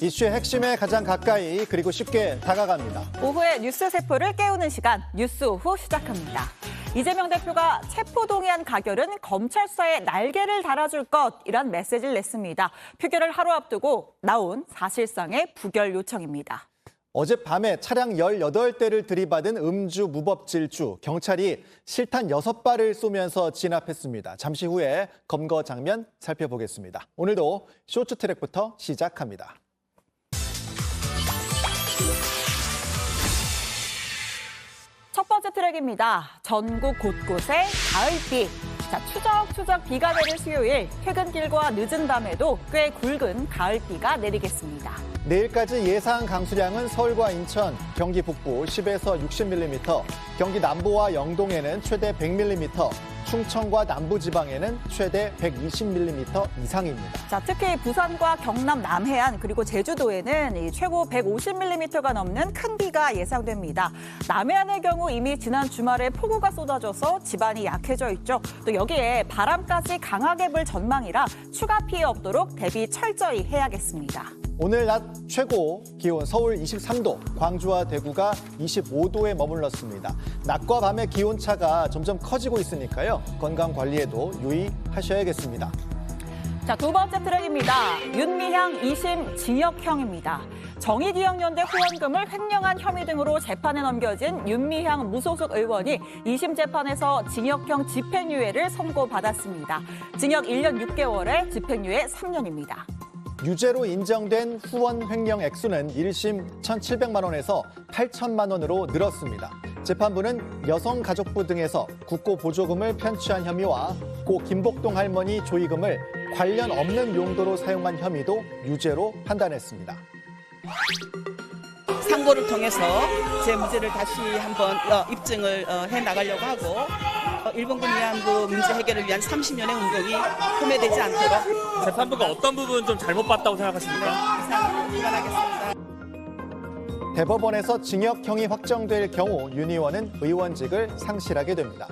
이슈의 핵심에 가장 가까이 그리고 쉽게 다가갑니다. 오후에 뉴스 세포를 깨우는 시간 뉴스 오후 시작합니다. 이재명 대표가 체포동의안 가결은 검찰 수사에 날개를 달아줄 것이란 메시지를 냈습니다. 표결을 하루 앞두고 나온 사실상의 부결 요청입니다. 어젯밤에 차량 18대를 들이받은 음주 무법 질주, 경찰이 실탄 6발을 쏘면서 진압했습니다. 잠시 후에 검거 장면 살펴보겠습니다. 오늘도 쇼트트랙부터 시작합니다. 첫 번째 트랙입니다. 전국 곳곳에 가을비. 추적추적 비가 내릴 수요일, 퇴근길과 늦은 밤에도 꽤 굵은 가을비가 내리겠습니다. 내일까지 예상 강수량은 서울과 인천, 경기 북부 10에서 60mm, 경기 남부와 영동에는 최대 100mm, 충청과 남부지방에는 최대 120mm 이상입니다. 특히 부산과 경남 남해안 그리고 제주도에는 최고 150mm가 넘는 큰 비가 예상됩니다. 남해안의 경우 이미 지난 주말에 폭우가 쏟아져서 지반이 약해져 있죠. 또 여기에 바람까지 강하게 불 전망이라 추가 피해 없도록 대비 철저히 해야겠습니다. 오늘 낮 최고 기온 서울 23도, 광주와 대구가 25도에 머물렀습니다. 낮과 밤의 기온차가 점점 커지고 있으니까요. 건강 관리에도 유의하셔야겠습니다. 두 번째 트랙입니다. 윤미향 2심 징역형입니다. 정의기억연대 후원금을 횡령한 혐의 등으로 재판에 넘겨진 윤미향 무소속 의원이 2심 재판에서 징역형 집행유예를 선고받았습니다. 징역 1년 6개월에 집행유예 3년입니다. 유죄로 인정된 후원 횡령 액수는 1심 1,700만 원에서 8천만 원으로 늘었습니다. 재판부는 여성가족부 등에서 국고 보조금을 편취한 혐의와 고 김복동 할머니 조의금을 관련 없는 용도로 사용한 혐의도 유죄로 판단했습니다. 상고를 통해서 제 무죄를 다시 한번 입증을 해나가려고 하고 일본군 위안부 문제 해결을 위한 30년의 운동이 소멸되지 않도록 재판부가 어떤 부분 좀 잘못 봤다고 생각하십니까? 이상 위반하겠습니다. 대법원에서 징역형이 확정될 경우 윤 의원은 의원직을 상실하게 됩니다.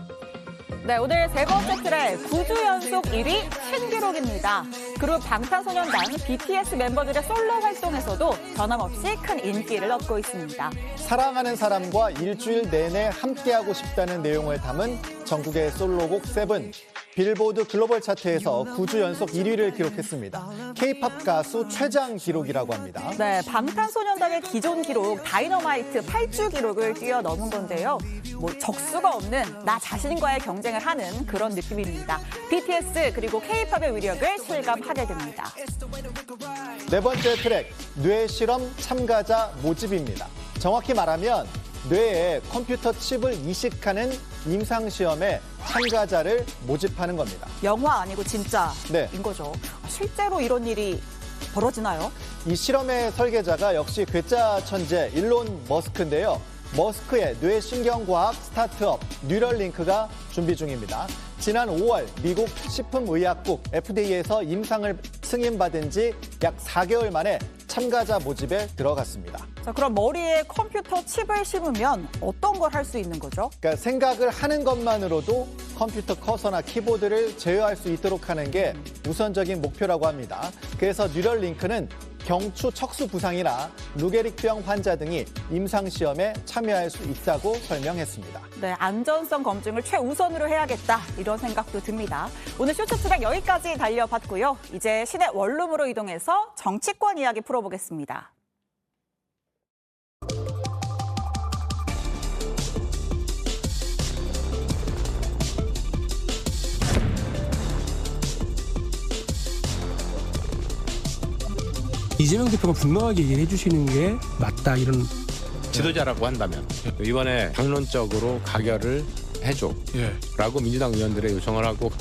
네, 오늘 세 번째 트랙 9주 연속 1위 신기록입니다. 그룹 방탄소년단 BTS 멤버들의 솔로 활동에서도 변함없이 큰 인기를 얻고 있습니다. 사랑하는 사람과 일주일 내내 함께하고 싶다는 내용을 담은 전국의 솔로곡 세븐. 빌보드 글로벌 차트에서 9주 연속 1위를 기록했습니다. K-팝 가수 최장 기록이라고 합니다. 네, 방탄소년단의 기존 기록 다이너마이트 8주 기록을 뛰어넘은 건데요. 적수가 없는 나 자신과의 경쟁을 하는 그런 느낌입니다. BTS 그리고 K-팝의 위력을 실감하게 됩니다. 네 번째 트랙, 뇌 실험 참가자 모집입니다. 정확히 말하면 뇌에 컴퓨터 칩을 이식하는 임상시험에 참가자를 모집하는 겁니다. 영화 아니고 진짜인 네. 거죠. 실제로 이런 일이 벌어지나요? 이 실험의 설계자가 역시 괴짜 천재 일론 머스크인데요. 머스크의 뇌신경과학 스타트업 뉴럴링크가 준비 중입니다. 지난 5월 미국 식품의약국 FDA에서 임상을 승인받은 지 약 4개월 만에 참가자 모집에 들어갔습니다. 그럼 머리에 컴퓨터 칩을 심으면 어떤 걸 할 수 있는 거죠? 그러니까 생각을 하는 것만으로도 컴퓨터 커서나 키보드를 제어할 수 있도록 하는 게 우선적인 목표라고 합니다. 그래서 뉴럴링크는 경추 척수 부상이나 루게릭병 환자 등이 임상시험에 참여할 수 있다고 설명했습니다. 네, 안전성 검증을 최우선으로 해야겠다 이런 생각도 듭니다. 오늘 쇼트트랙 여기까지 달려봤고요. 이제 시내 원룸으로 이동해서 정치권 이야기 풀어보겠습니다. 이재명 대표가 분명하게 얘기해 주시는 게 맞다 이런 지도자라고 한다면 이번에 당론적으로 가결을 해줘라고 민주당 의원들의 요청을 하고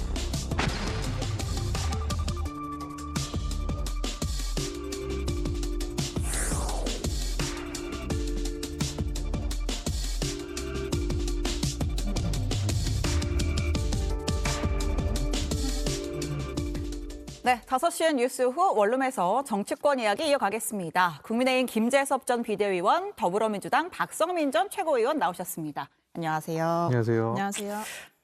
네, 5시엔 뉴스 후 원룸에서 정치권 이야기 이어가겠습니다. 국민의힘 김재섭 전 비대위원, 더불어민주당 박성민 전 최고위원 나오셨습니다. 안녕하세요. 안녕하세요. 안녕하세요.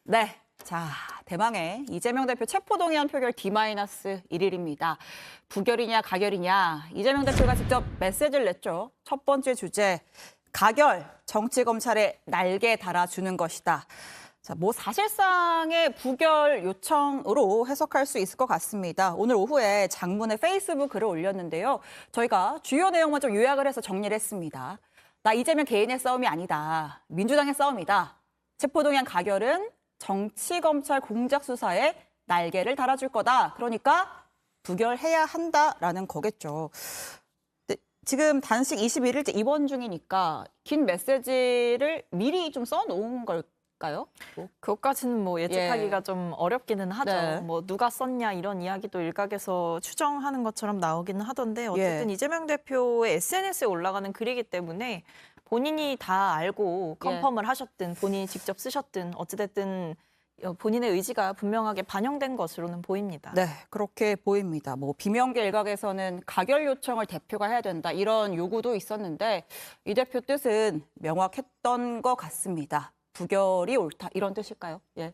네. 자, 대망의 이재명 대표 체포동의안 표결 D-1일입니다. 부결이냐 가결이냐 이재명 대표가 직접 메시지를 냈죠. 첫 번째 주제, 가결, 정치검찰에 날개 달아주는 것이다. 자, 뭐 사실상의 부결 요청으로 해석할 수 있을 것 같습니다. 오늘 오후에 장문의 페이스북 글을 올렸는데요. 저희가 주요 내용만 좀 요약을 해서 정리를 했습니다. 나 이재명 개인의 싸움이 아니다. 민주당의 싸움이다. 체포동의안 가결은 정치검찰 공작 수사에 날개를 달아줄 거다. 그러니까 부결해야 한다라는 거겠죠. 지금 단식 21일째 입원 중이니까 긴 메시지를 미리 좀 써놓은 걸까요? 그것까지는 뭐 예측하기가 예. 좀 어렵기는 하죠. 네. 뭐 누가 썼냐 이런 이야기도 일각에서 추정하는 것처럼 나오기는 하던데 어쨌든 예. 이재명 대표의 SNS에 올라가는 글이기 때문에 본인이 다 알고 컨펌을 하셨든 본인이 직접 쓰셨든 어찌됐든 본인의 의지가 분명하게 반영된 것으로는 보입니다. 네, 그렇게 보입니다. 뭐 비명계 일각에서는 가결 요청을 대표가 해야 된다 이런 요구도 있었는데 이 대표 뜻은 명확했던 것 같습니다. 부결이 옳다 이런 뜻일까요? 예.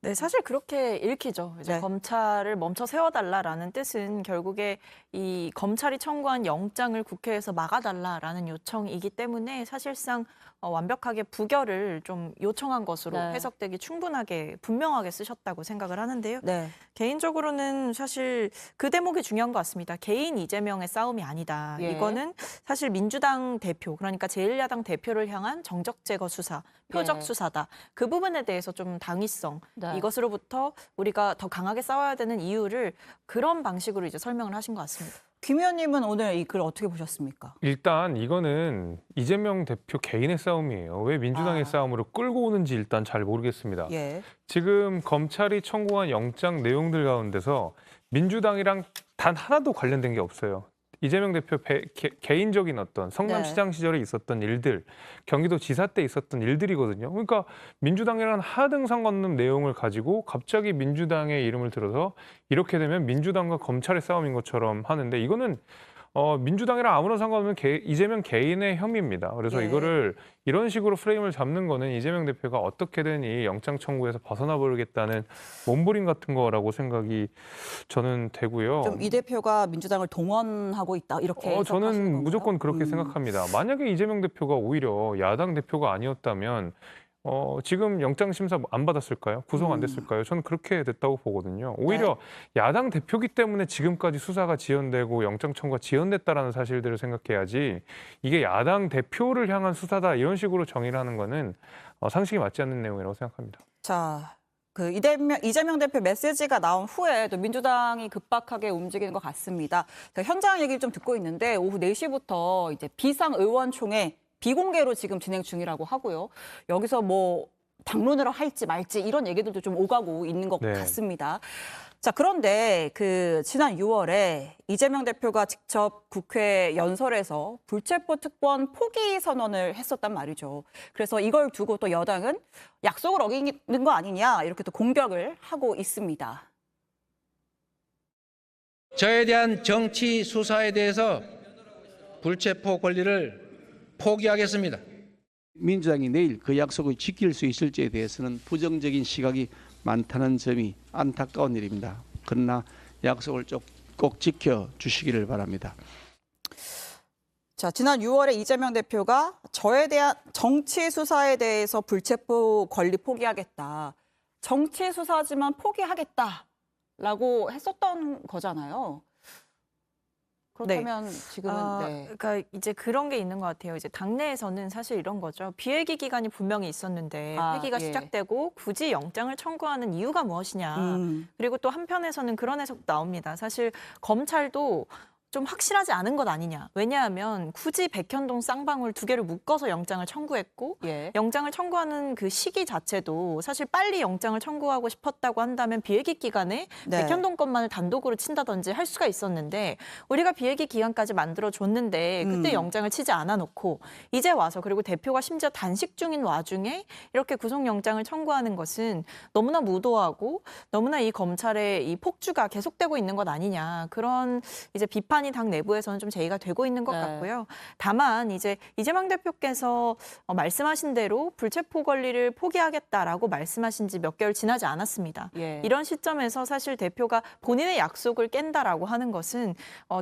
네, 사실 그렇게 읽히죠. 이제 네. 검찰을 멈춰 세워달라라는 뜻은 결국에 이 검찰이 청구한 영장을 국회에서 막아달라라는 요청이기 때문에 사실상 완벽하게 부결을 좀 요청한 것으로 네. 해석되기 충분하게 분명하게 쓰셨다고 생각을 하는데요. 네. 개인적으로는 사실 그 대목이 중요한 것 같습니다. 개인 이재명의 싸움이 아니다. 예. 이거는 사실 민주당 대표, 그러니까 제1야당 대표를 향한 정적 제거 수사, 표적 예. 수사다. 그 부분에 대해서 좀 당위성, 네. 이것으로부터 우리가 더 강하게 싸워야 되는 이유를 그런 방식으로 이제 설명을 하신 것 같습니다. 김 의원님은 오늘 이 글 어떻게 보셨습니까? 일단 이거는 이재명 대표 개인의 싸움이에요. 왜 민주당의 싸움으로 끌고 오는지 일단 잘 모르겠습니다. 예. 지금 검찰이 청구한 영장 내용들 가운데서 민주당이랑 단 하나도 관련된 게 없어요. 이재명 대표 개인적인 어떤 성남시장 시절에 있었던 일들, 경기도 지사 때 있었던 일들이거든요. 그러니까 민주당이랑 하등 상관없는 내용을 가지고 갑자기 민주당의 이름을 들어서 이렇게 되면 민주당과 검찰의 싸움인 것처럼 하는데 이거는 민주당이랑 아무런 상관없는 이재명 개인의 혐의입니다. 그래서 예. 이거를 이런 식으로 프레임을 잡는 거는 이재명 대표가 어떻게든 이 영장 청구에서 벗어나 버리겠다는 몸부림 같은 거라고 생각이 저는 되고요. 좀 이 대표가 민주당을 동원하고 있다 이렇게 해석하시는 저는 건가요? 무조건 그렇게 생각합니다. 만약에 이재명 대표가 오히려 야당 대표가 아니었다면 지금 영장 심사 안 받았을까요? 구속 안 됐을까요? 저는 그렇게 됐다고 보거든요. 오히려 야당 대표기 때문에 지금까지 수사가 지연되고 영장 청구가 지연됐다라는 사실들을 생각해야지 이게 야당 대표를 향한 수사다 이런 식으로 정의를 하는 거는 상식이 맞지 않는 내용이라고 생각합니다. 자, 그 이재명 대표 메시지가 나온 후에 또 민주당이 급박하게 움직이는 것 같습니다. 현장 얘기를 좀 듣고 있는데 오후 4시부터 이제 비상의원총회 비공개로 지금 진행 중이라고 하고요. 여기서 뭐 당론으로 할지 말지 이런 얘기들도 좀 오가고 있는 것 네. 같습니다. 자, 그런데 그 지난 6월에 이재명 대표가 직접 국회 연설에서 불체포 특권 포기 선언을 했었단 말이죠. 그래서 이걸 두고 또 여당은 약속을 어기는 거 아니냐 이렇게 또 공격을 하고 있습니다. 저에 대한 정치 수사에 대해서 불체포 권리를 포기하겠습니다. 민주당이 내일 그 약속을 지킬 수 있을지에 대해서는 부정적인 시각이 많다는 점이 안타까운 일입니다. 그러나 약속을 꼭 지켜주시기를 바랍니다. 자, 지난 6월에 이재명 대표가 저에 대한 정치 수사에 대해서 불체포 권리 포기하겠다. 정치 수사지만 포기하겠다라고 했었던 거잖아요. 그렇다면 지금은 네. 그러니까 이제 그런 게 있는 것 같아요. 이제 당내에서는 사실 이런 거죠. 비회기 기간이 분명히 있었는데 회기가 예. 시작되고 굳이 영장을 청구하는 이유가 무엇이냐. 그리고 또 한편에서는 그런 해석도 나옵니다. 사실 검찰도 좀 확실하지 않은 것 아니냐. 왜냐하면 굳이 백현동 쌍방울 2개를 묶어서 영장을 청구했고 예. 영장을 청구하는 그 시기 자체도 사실 빨리 영장을 청구하고 싶었다고 한다면 비회기 기간에 네. 백현동 것만을 단독으로 친다든지 할 수가 있었는데 우리가 비회기 기간까지 만들어줬는데 그때 영장을 치지 않아 놓고 이제 와서 그리고 대표가 심지어 단식 중인 와중에 이렇게 구속영장을 청구하는 것은 너무나 무도하고 너무나 이 검찰의 이 폭주가 계속되고 있는 것 아니냐. 그런 이제 비판 비판이 당 내부에서는 좀 제기가 되고 있는 것 네. 같고요. 다만 이제 이재명 대표께서 말씀하신 대로 불체포 권리를 포기하겠다라고 말씀하신 지 몇 개월 지나지 않았습니다. 예. 이런 시점에서 사실 대표가 본인의 약속을 깬다라고 하는 것은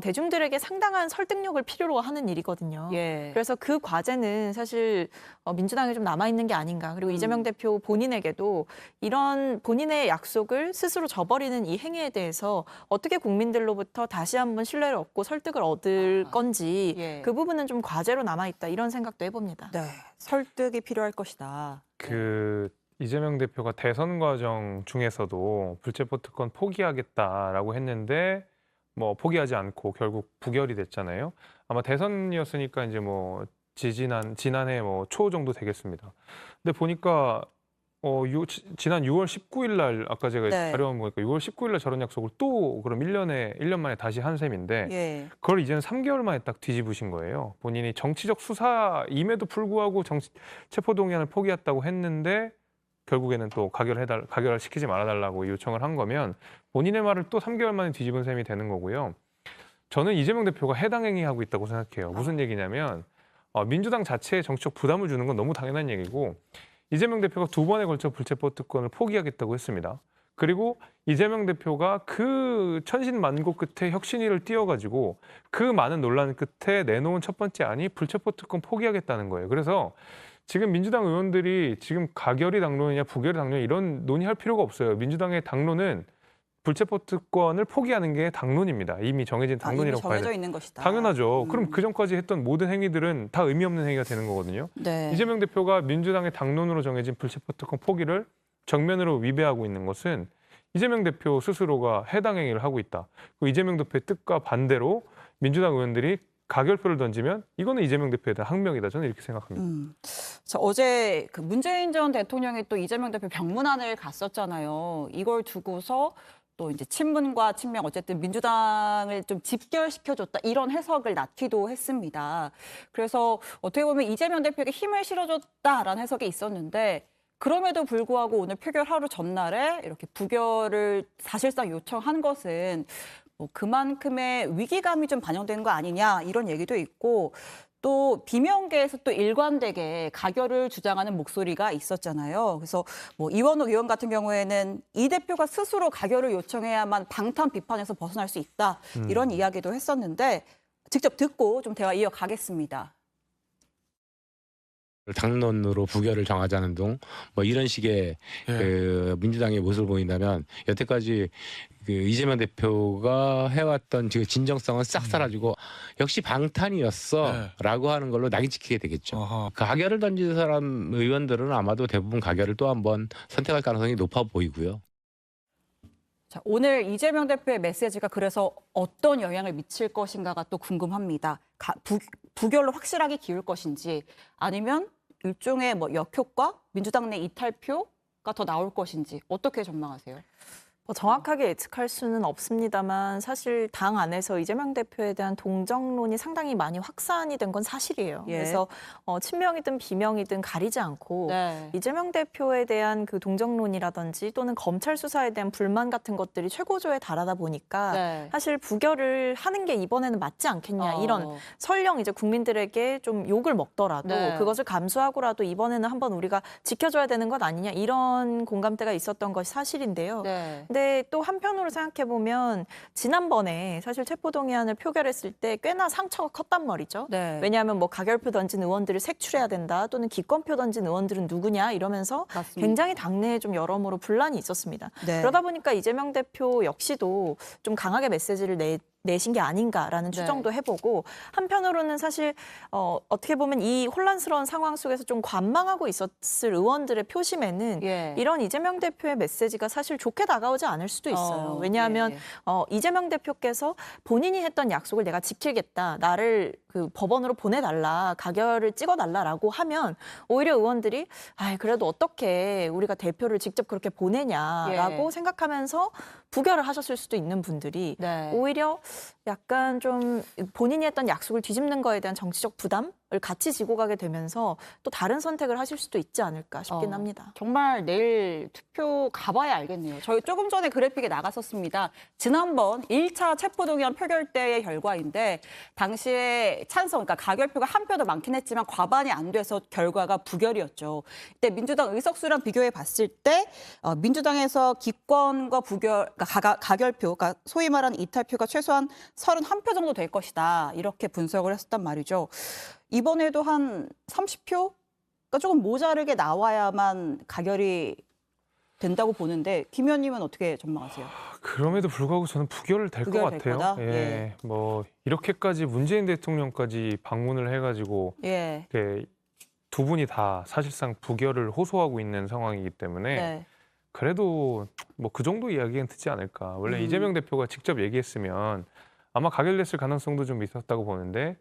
대중들에게 상당한 설득력을 필요로 하는 일이거든요. 예. 그래서 그 과제는 사실 민주당에 좀 남아있는 게 아닌가. 그리고 이재명 대표 본인에게도 이런 본인의 약속을 스스로 저버리는 이 행위에 대해서 어떻게 국민들로부터 다시 한번 신뢰를 얻고 설득을 얻을 건지 예. 그 부분은 좀 과제로 남아있다. 이런 생각도 해봅니다. 네. 설득이 필요할 것이다. 이재명 대표가 대선 과정 중에서도 불체포 특권 포기하겠다라고 했는데 뭐 포기하지 않고 결국 부결이 됐잖아요. 아마 대선이었으니까 이제 뭐 지난해 뭐 초 정도 되겠습니다. 근데 보니까 지난 6월 19일 날 아까 제가 네. 자료만 보니까 6월 19일 날 저런 약속을 또 그럼 1년 만에 다시 한 셈인데 예. 그걸 이제는 3개월 만에 딱 뒤집으신 거예요. 본인이 정치적 수사임에도 불구하고 체포동의안을 포기했다고 했는데 결국에는 또 가결을 시키지 말아달라고 요청을 한 거면 본인의 말을 또 3개월 만에 뒤집은 셈이 되는 거고요. 저는 이재명 대표가 해당 행위하고 있다고 생각해요. 무슨 얘기냐면 민주당 자체에 정치적 부담을 주는 건 너무 당연한 얘기고 이재명 대표가 2번에 걸쳐 불체포 특권을 포기하겠다고 했습니다. 그리고 이재명 대표가 그 천신만고 끝에 혁신위를 띄워가지고 그 많은 논란 끝에 내놓은 첫 번째 안이 불체포 특권 포기하겠다는 거예요. 그래서 지금 민주당 의원들이 지금 가결이 당론이냐 부결이 당론이냐 이런 논의할 필요가 없어요. 민주당의 당론은 불체포 특권을 포기하는 게 당론입니다. 이미 정해진 당론이라고 봐야 돼요. 정해져 있는 것이다. 당연하죠. 그럼 그 전까지 했던 모든 행위들은 다 의미 없는 행위가 되는 거거든요. 네. 이재명 대표가 민주당의 당론으로 정해진 불체포 특권 포기를 정면으로 위배하고 있는 것은 이재명 대표 스스로가 해당 행위를 하고 있다. 그 이재명 대표의 뜻과 반대로 민주당 의원들이 가결표를 던지면 이거는 이재명 대표에 대한 항명이다. 저는 이렇게 생각합니다. 자, 어제 문재인 전 대통령이 또 이재명 대표 병문안을 갔었잖아요. 이걸 두고서 또 이제 친문과 친명 어쨌든 민주당을 좀 집결시켜줬다 이런 해석을 낳기도 했습니다. 그래서 어떻게 보면 이재명 대표에게 힘을 실어줬다라는 해석이 있었는데 그럼에도 불구하고 오늘 표결 하루 전날에 이렇게 부결을 사실상 요청한 것은 뭐 그만큼의 위기감이 좀 반영된 거 아니냐 이런 얘기도 있고 또 비명계에서 또 일관되게 가결을 주장하는 목소리가 있었잖아요. 그래서 뭐 이원욱 의원 같은 경우에는 이 대표가 스스로 가결을 요청해야만 방탄 비판에서 벗어날 수 있다 이런 이야기도 했었는데 직접 듣고 좀 대화 이어가겠습니다. 당론으로 부결을 정하자는 등 뭐 이런 식의 그 민주당의 모습을 보인다면 여태까지 그 이재명 대표가 해왔던 그 진정성은 싹 사라지고 역시 방탄이었어라고 하는 걸로 낙인 찍히게 되겠죠. 가결을 던진 사람 의원들은 아마도 대부분 가결을 또 한번 선택할 가능성이 높아 보이고요. 자, 오늘 이재명 대표의 메시지가 그래서 어떤 영향을 미칠 것인가가 또 궁금합니다. 부결로 확실하게 기울 것인지 아니면 일종의 뭐 역효과, 민주당 내 이탈표가 더 나올 것인지 어떻게 전망하세요? 정확하게 예측할 수는 없습니다만 사실 당 안에서 이재명 대표에 대한 동정론이 상당히 많이 확산이 된 건 사실이에요. 예. 그래서 친명이든 비명이든 가리지 않고 네. 이재명 대표에 대한 그 동정론이라든지 또는 검찰 수사에 대한 불만 같은 것들이 최고조에 달하다 보니까 네. 사실 부결을 하는 게 이번에는 맞지 않겠냐 이런 설령 이제 국민들에게 좀 욕을 먹더라도 네. 그것을 감수하고라도 이번에는 한번 우리가 지켜줘야 되는 것 아니냐 이런 공감대가 있었던 것이 사실인데요. 네. 근데 또 한편으로 생각해 보면 지난번에 사실 체포동의안을 표결했을 때 꽤나 상처가 컸단 말이죠. 네. 왜냐하면 뭐 가결표 던진 의원들을 색출해야 된다 또는 기권표 던진 의원들은 누구냐 이러면서 맞습니다. 굉장히 당내에 좀 여러모로 분란이 있었습니다. 네. 그러다 보니까 이재명 대표 역시도 좀 강하게 메시지를 내신 게 아닌가라는 네. 추정도 해보고 한편으로는 사실 어떻게 보면 이 혼란스러운 상황 속에서 좀 관망하고 있었을 의원들의 표심에는 예. 이런 이재명 대표의 메시지가 사실 좋게 다가오지 않을 수도 있어요. 왜냐하면 예. 이재명 대표께서 본인이 했던 약속을 내가 지키겠다. 나를 그 법원으로 보내달라. 가결을 찍어달라라고 하면 오히려 의원들이 그래도 어떻게 우리가 대표를 직접 그렇게 보내냐라고 예. 생각하면서 부결을 하셨을 수도 있는 분들이 네. 오히려 약간 좀 본인이 했던 약속을 뒤집는 거에 대한 정치적 부담 같이 지고 가게 되면서 또 다른 선택을 하실 수도 있지 않을까 싶긴 합니다. 정말 내일 투표 가봐야 알겠네요. 저희 조금 전에 그래픽에 나갔었습니다. 지난번 1차 체포동의안 표결 때의 결과인데 당시에 찬성, 그러니까 가결표가 한 표도 많긴 했지만 과반이 안 돼서 결과가 부결이었죠. 이때 민주당 의석수랑 비교해 봤을 때 민주당에서 기권과 부결, 그러니까 가결표, 그러니까 소위 말하는 이탈표가 최소한 31표 정도 될 것이다. 이렇게 분석을 했었단 말이죠. 이번에도 한 30표가 조금 모자르게 나와야만 가결이 된다고 보는데 김 의원님은 어떻게 전망하세요? 그럼에도 불구하고 저는 부결 될 것 부결 될 같아요. 거다? 예, 예. 뭐 이렇게까지 문재인 대통령까지 방문을 해가지고 예. 이렇게 두 분이 다 사실상 부결을 호소하고 있는 상황이기 때문에 네. 그래도 뭐 그 정도 이야기는 듣지 않을까. 원래 이재명 대표가 직접 얘기했으면 아마 가결됐을 가능성도 좀 있었다고 보는데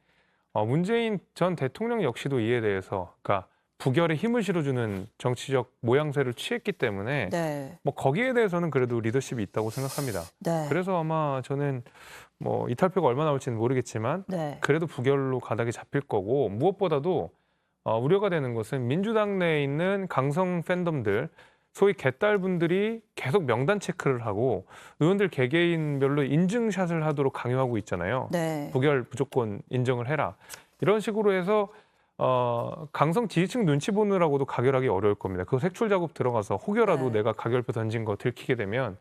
문재인 전 대통령 역시도 이에 대해서 그러니까 부결에 힘을 실어주는 정치적 모양새를 취했기 때문에 네. 뭐 거기에 대해서는 그래도 리더십이 있다고 생각합니다. 네. 그래서 아마 저는 뭐 이탈표가 얼마 나올지는 모르겠지만 네. 그래도 부결로 가닥이 잡힐 거고 무엇보다도 우려가 되는 것은 민주당 내에 있는 강성 팬덤들 소위 개딸분들이 계속 명단 체크를 하고 의원들 개개인별로 인증샷을 하도록 강요하고 있잖아요. 네. 부결 무조건 인정을 해라. 이런 식으로 해서 강성 지지층 눈치 보느라고도 가결하기 어려울 겁니다. 그 색출 작업 들어가서 혹여라도 네. 내가 가결표 던진 거 들키게 되면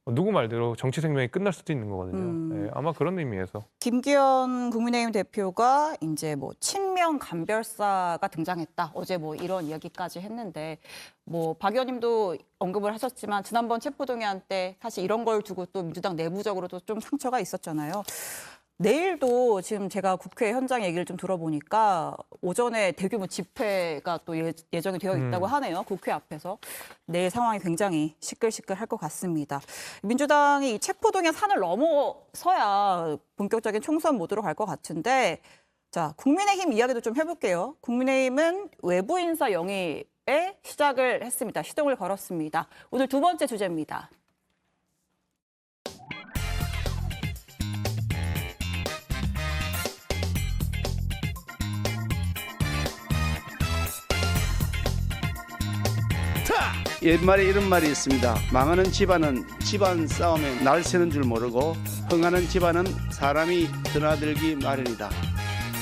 누구 말대로 정치 생명이 끝날 수도 있는 거거든요. 네, 아마 그런 의미에서. 김기현 국민의힘 대표가 이제 뭐 친명 감별사가 등장했다. 어제 뭐 이런 이야기까지 했는데 뭐 박 의원님도 언급을 하셨지만 지난번 체포동의안 때 사실 이런 걸 두고 또 민주당 내부적으로도 좀 상처가 있었잖아요. 내일도 지금 제가 국회 현장 얘기를 좀 들어보니까 오전에 대규모 집회가 또 예정이 되어 있다고 하네요. 국회 앞에서. 내일 상황이 굉장히 시끌시끌할 것 같습니다. 민주당이 이 체포동의안 산을 넘어서야 본격적인 총선 모드로 갈 것 같은데 자, 국민의힘 이야기도 좀 해볼게요. 국민의힘은 외부 인사 영입에 시작을 했습니다. 시동을 걸었습니다. 오늘 두 번째 주제입니다. 옛말에 이런 말이 있습니다. 망하는 집안은 집안 싸움에 날 새는 줄 모르고 흥하는 집안은 사람이 드나들기 마련이다.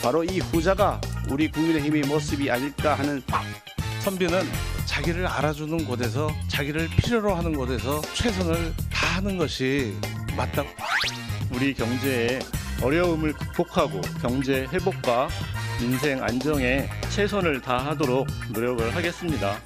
바로 이 후자가 우리 국민의힘의 모습이 아닐까 하는. 선비는 자기를 알아주는 곳에서 자기를 필요로 하는 곳에서 최선을 다하는 것이 맞다고. 우리 경제의 어려움을 극복하고 경제 회복과 민생 안정에 최선을 다하도록 노력을 하겠습니다.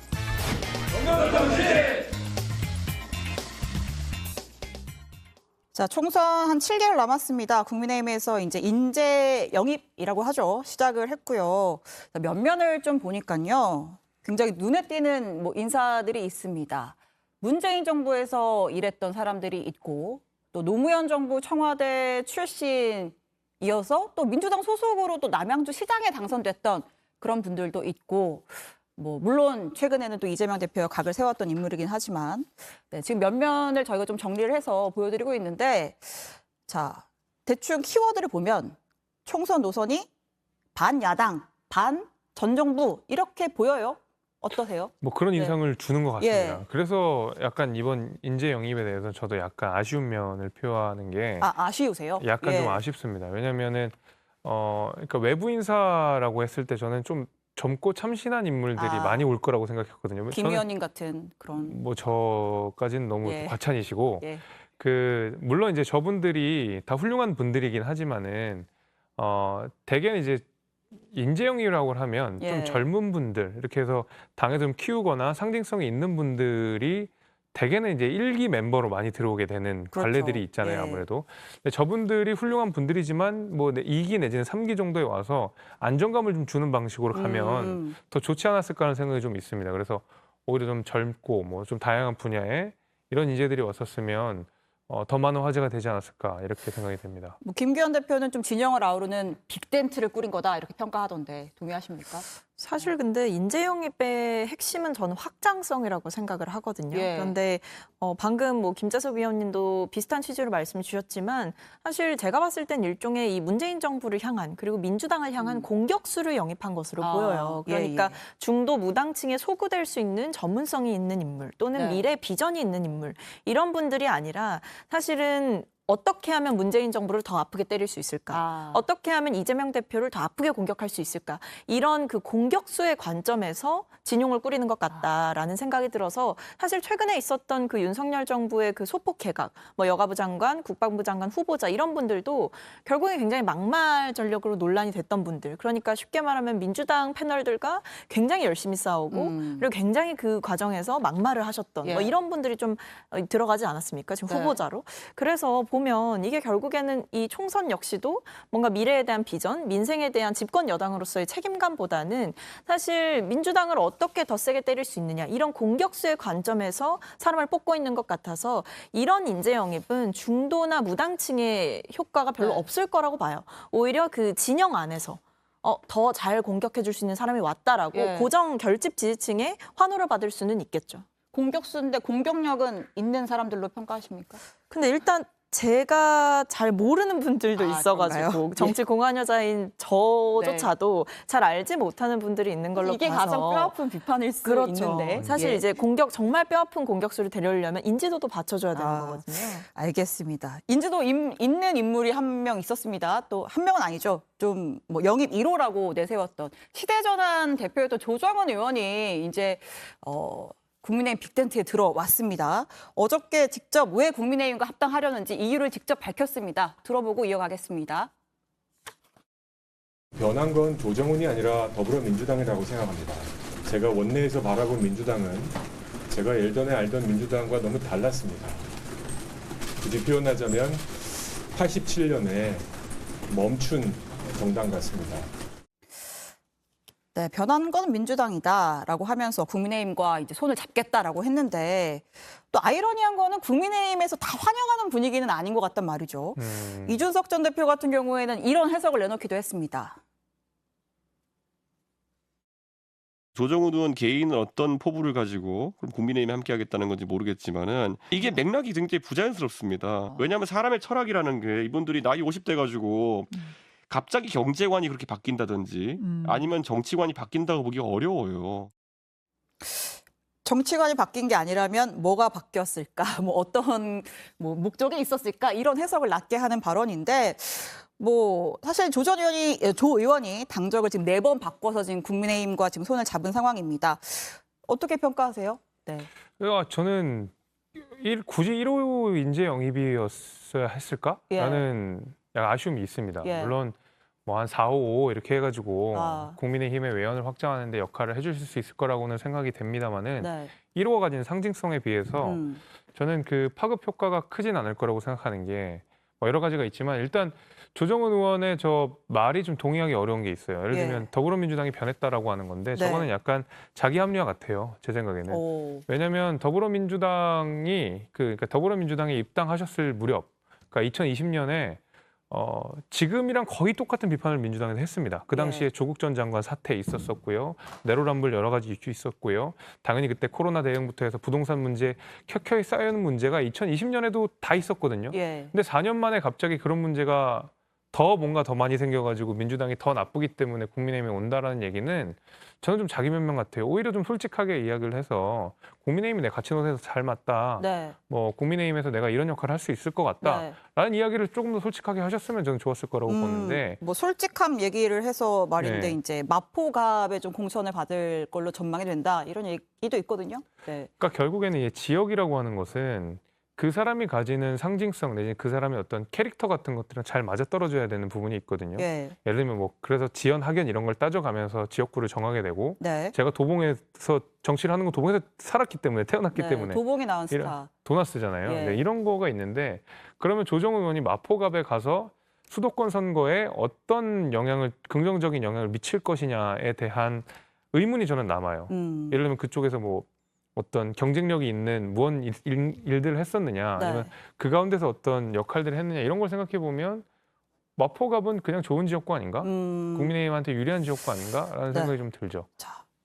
자, 총선 한 7개월 남았습니다. 국민의힘에서 이제 인재 영입이라고 하죠. 시작을 했고요. 면면을 좀 보니까요. 굉장히 눈에 띄는 뭐 인사들이 있습니다. 문재인 정부에서 일했던 사람들이 있고 또 노무현 정부 청와대 출신이어서 또 민주당 소속으로 또 남양주 시장에 당선됐던 그런 분들도 있고 뭐 물론 최근에는 또 이재명 대표가 각을 세웠던 인물이긴 하지만 네, 지금 면면을 저희가 좀 정리를 해서 보여드리고 있는데 자 대충 키워드를 보면 총선 노선이 반야당, 반 전 정부 이렇게 보여요. 어떠세요? 뭐 그런 네. 인상을 주는 것 같습니다. 예. 그래서 약간 이번 인재 영입에 대해서 저도 약간 아쉬운 면을 표하는 게 아쉬우세요? 약간 예. 좀 아쉽습니다. 왜냐면은 그러니까 외부 인사라고 했을 때 저는 좀 젊고 참신한 인물들이 많이 올 거라고 생각했거든요. 김 의원님 같은 그런. 뭐 저까지는 너무 예. 과찬이시고 예. 물론 이제 저분들이 다 훌륭한 분들이긴 하지만은 대개는 이제 인재 영입이라고 하면 예. 좀 젊은 분들 이렇게 해서 당에서 좀 키우거나 상징성이 있는 분들이 대개는 이제 1기 멤버로 많이 들어오게 되는 그렇죠. 관례들이 있잖아요. 예. 아무래도. 근데 저분들이 훌륭한 분들이지만 뭐 2기 내지는 3기 정도에 와서 안정감을 좀 주는 방식으로 가면 더 좋지 않았을까 하는 생각이 좀 있습니다. 그래서 오히려 좀 젊고 뭐 좀 다양한 분야에 이런 인재들이 왔었으면 더 많은 화제가 되지 않았을까 이렇게 생각이 됩니다. 뭐 김기현 대표는 좀 진영을 아우르는 빅텐트를 꾸린 거다 이렇게 평가하던데 동의하십니까? 사실 근데 인재 영입의 핵심은 저는 확장성이라고 생각을 하거든요. 예. 그런데 방금 뭐 김재섭 위원님도 비슷한 취지로 말씀 주셨지만 사실 제가 봤을 땐 일종의 이 문재인 정부를 향한 그리고 민주당을 향한 공격수를 영입한 것으로 보여요. 그러니까 중도 무당층에 소구될 수 있는 전문성이 있는 인물 또는 미래 비전이 있는 인물 이런 분들이 아니라 사실은 어떻게 하면 문재인 정부를 더 아프게 때릴 수 있을까? 어떻게 하면 이재명 대표를 더 아프게 공격할 수 있을까? 이런 그 공격수의 관점에서 진용을 꾸리는 것 같다라는 생각이 들어서 사실 최근에 있었던 그 윤석열 정부의 그 소폭 개각, 뭐 여가부 장관, 국방부 장관 후보자 이런 분들도 결국에 굉장히 막말 전력으로 논란이 됐던 분들. 그러니까 쉽게 말하면 민주당 패널들과 굉장히 열심히 싸우고 그리고 굉장히 그 과정에서 막말을 하셨던 뭐 이런 분들이 좀 들어가지 않았습니까? 지금 후보자로. 그래서 보면 이게 결국에는 이 총선 역시도 뭔가 미래에 대한 비전, 민생에 대한 집권 여당으로서의 책임감보다는 사실 민주당을 어떻게 더 세게 때릴 수 있느냐 이런 공격수의 관점에서 사람을 뽑고 있는 것 같아서 이런 인재 영입은 중도나 무당층의 효과가 별로 없을 거라고 봐요. 오히려 그 진영 안에서 더 잘 공격해 줄 수 있는 사람이 왔다라고 고정 결집 지지층의 환호를 받을 수는 있겠죠. 공격수인데 공격력은 있는 사람들로 평가하십니까? 근데 일단 제가 잘 모르는 분들도 있어가지고 그런가요? 정치 공안 여자인 저조차도 잘 알지 못하는 분들이 있는 걸로 이게 봐서 가장 뼈아픈 비판일 수 있는데 사실 이제 정말 뼈아픈 공격수를 데려오려면 인지도도 받쳐줘야 되는 거거든요. 알겠습니다. 인지도 있는 인물이 한 명 있었습니다. 또 한 명은 아니죠. 좀 뭐 영입 1호라고 내세웠던 시대전환 대표였던 조정원 의원이 이제 국민의힘 빅텐트에 들어왔습니다. 어저께 직접 왜 국민의힘과 합당하려는지 이유를 직접 밝혔습니다. 들어보고 이어가겠습니다. 변한 건 조정훈이 아니라 더불어민주당이라고 생각합니다. 제가 원내에서 바라본 민주당은 제가 예전에 알던 민주당과 너무 달랐습니다. 굳이 표현하자면 87년에 멈춘 정당 같습니다. 네, 변한 건 민주당이다라고 하면서 국민의힘과 이제 손을 잡겠다라고 했는데 또 아이러니한 거는 국민의힘에서 다 환영하는 분위기는 아닌 것 같단 말이죠. 이준석 전 대표 같은 경우에는 이런 해석을 내놓기도 했습니다. 조정훈 의원 개인은 어떤 포부를 가지고 그럼 국민의힘에 함께하겠다는 건지 모르겠지만은 이게 맥락이 굉장히 부자연스럽습니다. 왜냐하면 사람의 철학이라는 게 이분들이 나이 50대 가지고 갑자기 경제관이 그렇게 바뀐다든지 아니면 정치관이 바뀐다고 보기가 어려워요. 정치관이 바뀐 게 아니라면 뭐가 바뀌었을까? 뭐 어떤 목적이 있었을까? 이런 해석을 낳게 하는 발언인데 뭐 사실 조 의원이 당적을 지금 4번 바꿔서 지금 국민의힘과 지금 손을 잡은 상황입니다. 어떻게 평가하세요? 네. 저는 굳이 1호 인재 영입이었어야 했을까? 라는 약간 아쉬움이 있습니다. 물론 뭐 한 4, 5 이렇게 해가지고 국민의힘의 외연을 확장하는 데 역할을 해줄 수 있을 거라고는 생각이 됩니다만은 1호가 가진 상징성에 비해서 저는 그 파급 효과가 크진 않을 거라고 생각하는 게 뭐 여러 가지가 있지만 일단 조정훈 의원의 저 말이 좀 동의하기 어려운 게 있어요. 예를 들면 더불어민주당이 변했다라고 하는 건데 저거는 약간 자기 합리화 같아요. 제 생각에는. 왜냐하면 더불어민주당이 그러니까 더불어민주당에 입당하셨을 무렵 그러니까 2020년에 지금이랑 거의 똑같은 비판을 민주당에서 했습니다. 그 당시에 조국 전 장관 사태 있었었고요. 내로남불 여러 가지 이슈 있었고요. 당연히 그때 코로나 대응부터 해서 부동산 문제 켜켜이 쌓여있는 문제가 2020년에도 다 있었거든요. 근데 4년 만에 갑자기 그런 문제가 뭔가 더 많이 생겨가지고 민주당이 더 나쁘기 때문에 국민의힘에 온다라는 얘기는 저는 좀 자기 변명 같아요. 오히려 좀 솔직하게 이야기를 해서 국민의힘이 내 가치 노선에서 잘 맞다. 뭐 국민의힘에서 내가 이런 역할을 할 수 있을 것 같다라는 이야기를 조금 더 솔직하게 하셨으면 저는 좋았을 거라고 보는데. 뭐 솔직함 얘기를 해서 말인데 이제 마포갑에 좀 공천을 받을 걸로 전망이 된다 이런 얘기도 있거든요. 그러니까 결국에는 이 지역이라고 하는 것은 그 사람이 가지는 상징성 내지 그 사람의 어떤 캐릭터 같은 것들은 잘 맞아떨어져야 되는 부분이 있거든요. 예를 들면 뭐 그래서 지연 학연 이런 걸 따져가면서 지역구를 정하게 되고 제가 도봉에서 정치를 하는 건 도봉에서 살았기 때문에 태어났기 때문에 도봉에 나온 스타. 도나스잖아요. 이런 거가 있는데 그러면 조정훈 의원이 마포갑에 가서 수도권 선거에 어떤 긍정적인 영향을 미칠 것이냐에 대한 의문이 저는 남아요. 예를 들면 그쪽에서 뭐 어떤 경쟁력이 있는 무언 일들을 했었느냐 아니면 그 가운데서 어떤 역할들을 했느냐 이런 걸 생각해 보면 마포갑은 그냥 좋은 지역구 아닌가? 국민의힘한테 유리한 지역구 아닌가라는 네. 생각이 좀 들죠.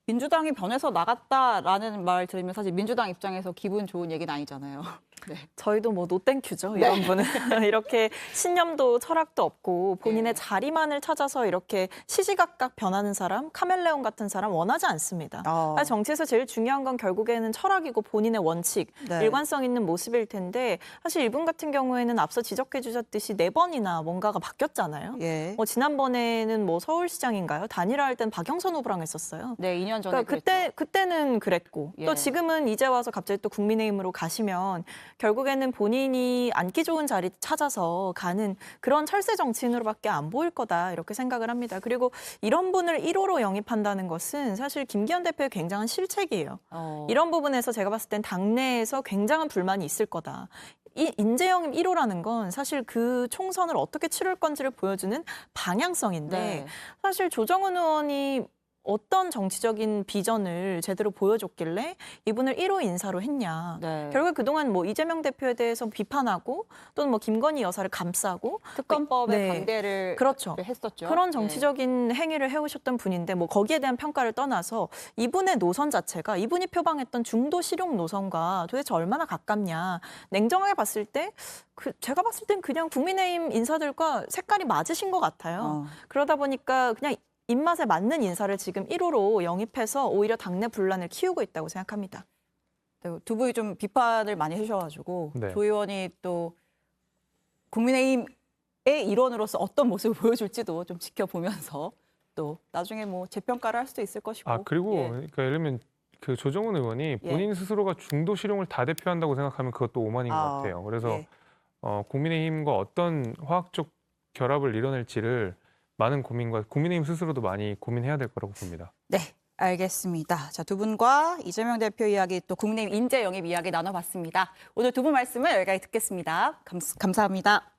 민주당이 변해서 나갔다라는 말 들으면 사실 민주당 입장에서 기분 좋은 얘기는 아니잖아요. 네. 저희도 뭐 노땡큐죠. 이런 분은 이렇게 신념도 철학도 없고 본인의 자리만을 찾아서 이렇게 시시각각 변하는 사람, 카멜레온 같은 사람 원하지 않습니다. 사실 정치에서 제일 중요한 건 결국에는 철학이고 본인의 원칙, 네. 일관성 있는 모습일 텐데 사실 이분 같은 경우에는 앞서 지적해 주셨듯이 4번이나 뭔가가 바뀌었잖아요. 예. 지난번에는 뭐 서울시장인가요? 단일화할 땐 박영선 후보랑 했었어요. 네, 2년 전에 그러니까 그때는 그랬고 예. 또 지금은 이제 와서 갑자기 또 국민의힘으로 가시면 결국에는 본인이 앉기 좋은 자리 찾아서 가는 그런 철새 정치인으로밖에 안 보일 거다 이렇게 생각을 합니다. 그리고 이런 분을 1호로 영입한다는 것은 사실 김기현 대표의 굉장한 실책이에요. 이런 부분에서 제가 봤을 땐 당내에서 굉장한 불만이 있을 거다. 이 인재영입 1호라는 건 사실 그 총선을 어떻게 치를 건지를 보여주는 방향성인데 네. 사실 조정훈 의원이 어떤 정치적인 비전을 제대로 보여줬길래 이분을 1호 인사로 했냐. 네. 결국 그동안 뭐 이재명 대표에 대해서 비판하고 또는 뭐 김건희 여사를 감싸고 특검법에 네. 반대를 그렇죠. 했었죠. 그런 정치적인 행위를 해오셨던 분인데 뭐 거기에 대한 평가를 떠나서 이분의 노선 자체가 이분이 표방했던 중도 실용 노선과 도대체 얼마나 가깝냐. 냉정하게 봤을 때 제가 봤을 땐 그냥 국민의힘 인사들과 색깔이 맞으신 것 같아요. 그러다 보니까 그냥 입맛에 맞는 인사를 지금 1호로 영입해서 오히려 당내 분란을 키우고 있다고 생각합니다. 네, 두 분이 좀 비판을 많이 해주셔가지고 네. 조 의원이 또 국민의힘의 일원으로서 어떤 모습을 보여줄지도 좀 지켜보면서 또 나중에 뭐 재평가를 할 수도 있을 것이고. 그리고 예. 그러니까 예를 들면 그 조정훈 의원이 본인 스스로가 중도 실용을 다 대표한다고 생각하면 그것도 오만인 것 같아요. 그래서 국민의힘과 어떤 화학적 결합을 이뤄낼지를 많은 고민과 국민의힘 스스로도 많이 고민해야 될 거라고 봅니다. 네, 알겠습니다. 자, 두 분과 이재명 대표 이야기 또 국민의힘 인재 영입 이야기 나눠봤습니다. 오늘 두 분 말씀을 여기까지 듣겠습니다. 감사합니다.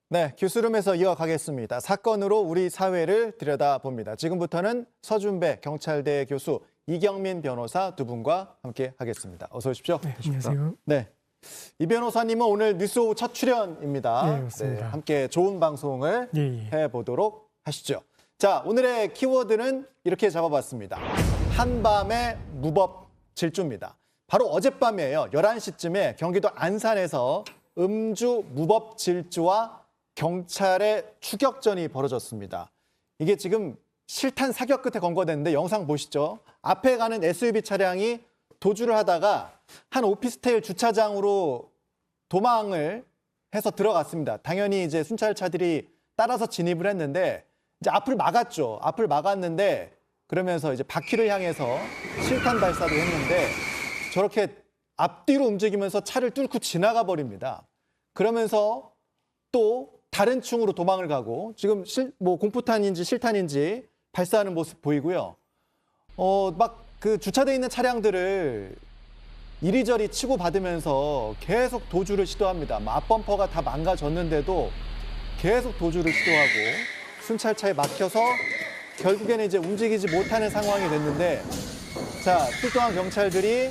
네, 뉴스룸에서 이어가겠습니다. 사건으로 우리 사회를 들여다봅니다. 지금부터는 서준배 경찰대 교수, 이경민 변호사 두 분과 함께 하겠습니다. 어서 오십시오. 네, 안녕하세요. 네, 이 변호사님은 오늘 뉴스오후 첫 출연입니다. 네, 맞습니다. 함께 좋은 방송을 해보도록 하시죠. 자, 오늘의 키워드는 이렇게 잡아봤습니다. 한밤의 무법 질주입니다. 바로 어젯밤이에요. 11시쯤에 경기도 안산에서 음주 무법 질주와 경찰의 추격전이 벌어졌습니다. 이게 지금 실탄 사격 끝에 검거됐는데 영상 보시죠. 앞에 가는 SUV 차량이 도주를 하다가 한 오피스텔 주차장으로 도망을 해서 들어갔습니다. 당연히 이제 순찰차들이 따라서 진입을 했는데 이제 앞을 막았죠. 앞을 막았는데 그러면서 이제 바퀴를 향해서 실탄 발사도 했는데 저렇게 앞뒤로 움직이면서 차를 뚫고 지나가 버립니다. 그러면서 또 다른 층으로 도망을 가고 지금 뭐 공포탄인지 실탄인지 발사하는 모습 보이고요. 막 그 주차돼 있는 차량들을 이리저리 치고 받으면서 계속 도주를 시도합니다. 앞범퍼가 다 망가졌는데도 계속 도주를 시도하고 순찰차에 막혀서 결국에는 이제 움직이지 못하는 상황이 됐는데 자, 출동한 경찰들이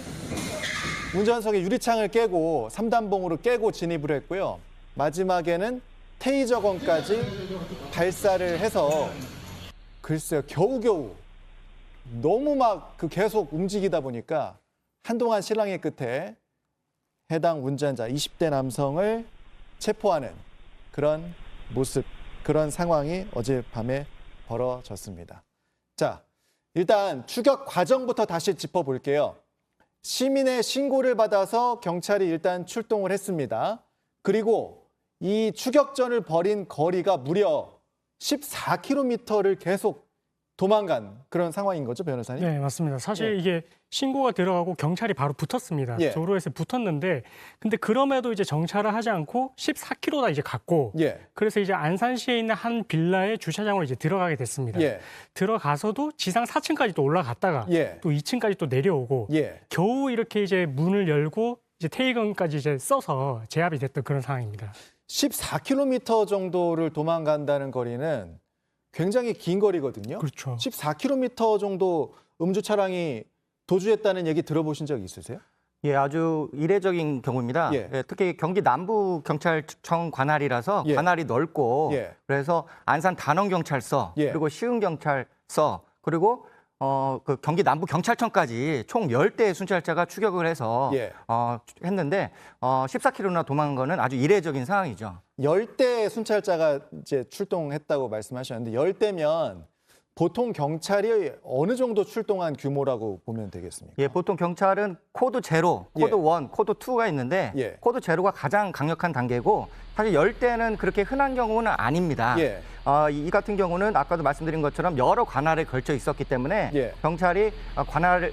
운전석의 유리창을 깨고 3단봉으로 깨고 진입을 했고요. 마지막에는 테이저건까지 발사를 해서 글쎄요, 겨우겨우 너무 막 그 계속 움직이다 보니까 한동안 실랑이 끝에 해당 운전자 20대 남성을 체포하는 그런 모습, 그런 상황이 어젯밤에 벌어졌습니다. 자, 일단 추격 과정부터 다시 짚어볼게요. 시민의 신고를 받아서 경찰이 일단 출동을 했습니다. 그리고 이 추격전을 벌인 거리가 무려 14km를 계속 도망간 그런 상황인 거죠, 변호사님? 네, 맞습니다. 사실 이게 신고가 들어가고 경찰이 바로 붙었습니다. 도로에서 붙었는데 근데 그럼에도 이제 정차를 하지 않고 14km나 이제 갔고 그래서 이제 안산시에 있는 한 빌라의 주차장으로 이제 들어가게 됐습니다. 들어가서도 지상 4층까지 또 올라갔다가 또 2층까지 또 내려오고 겨우 이렇게 이제 문을 열고 이제 테이건까지 이제 써서 제압이 됐던 그런 상황입니다. 14km 정도를 도망간다는 거리는 굉장히 긴 거리거든요. 그렇죠. 14km 정도 음주 차량이 도주했다는 얘기 들어보신 적 있으세요? 예, 아주 이례적인 경우입니다. 예. 예, 특히 경기 남부 경찰청 관할이라서 예. 관할이 넓고 예. 그래서 안산 단원경찰서 예. 그리고 시흥경찰서 그리고 그 경기 남부 경찰청까지 총 10대의 순찰자가 추격을 해서 예. 했는데 14km나 도망간 거는 아주 이례적인 상황이죠. 10대 순찰자가 이제 출동했다고 말씀하셨는데 10대면 보통 경찰이 어느 정도 출동한 규모라고 보면 되겠습니까? 예, 보통 경찰은 코드 0, 코드 1, 코드 2가 있는데 예. 코드 0가 가장 강력한 단계고 사실 10대는 그렇게 흔한 경우는 아닙니다. 예. 이 같은 경우는 아까도 말씀드린 것처럼 여러 관할에 걸쳐 있었기 때문에 예. 경찰이 관할을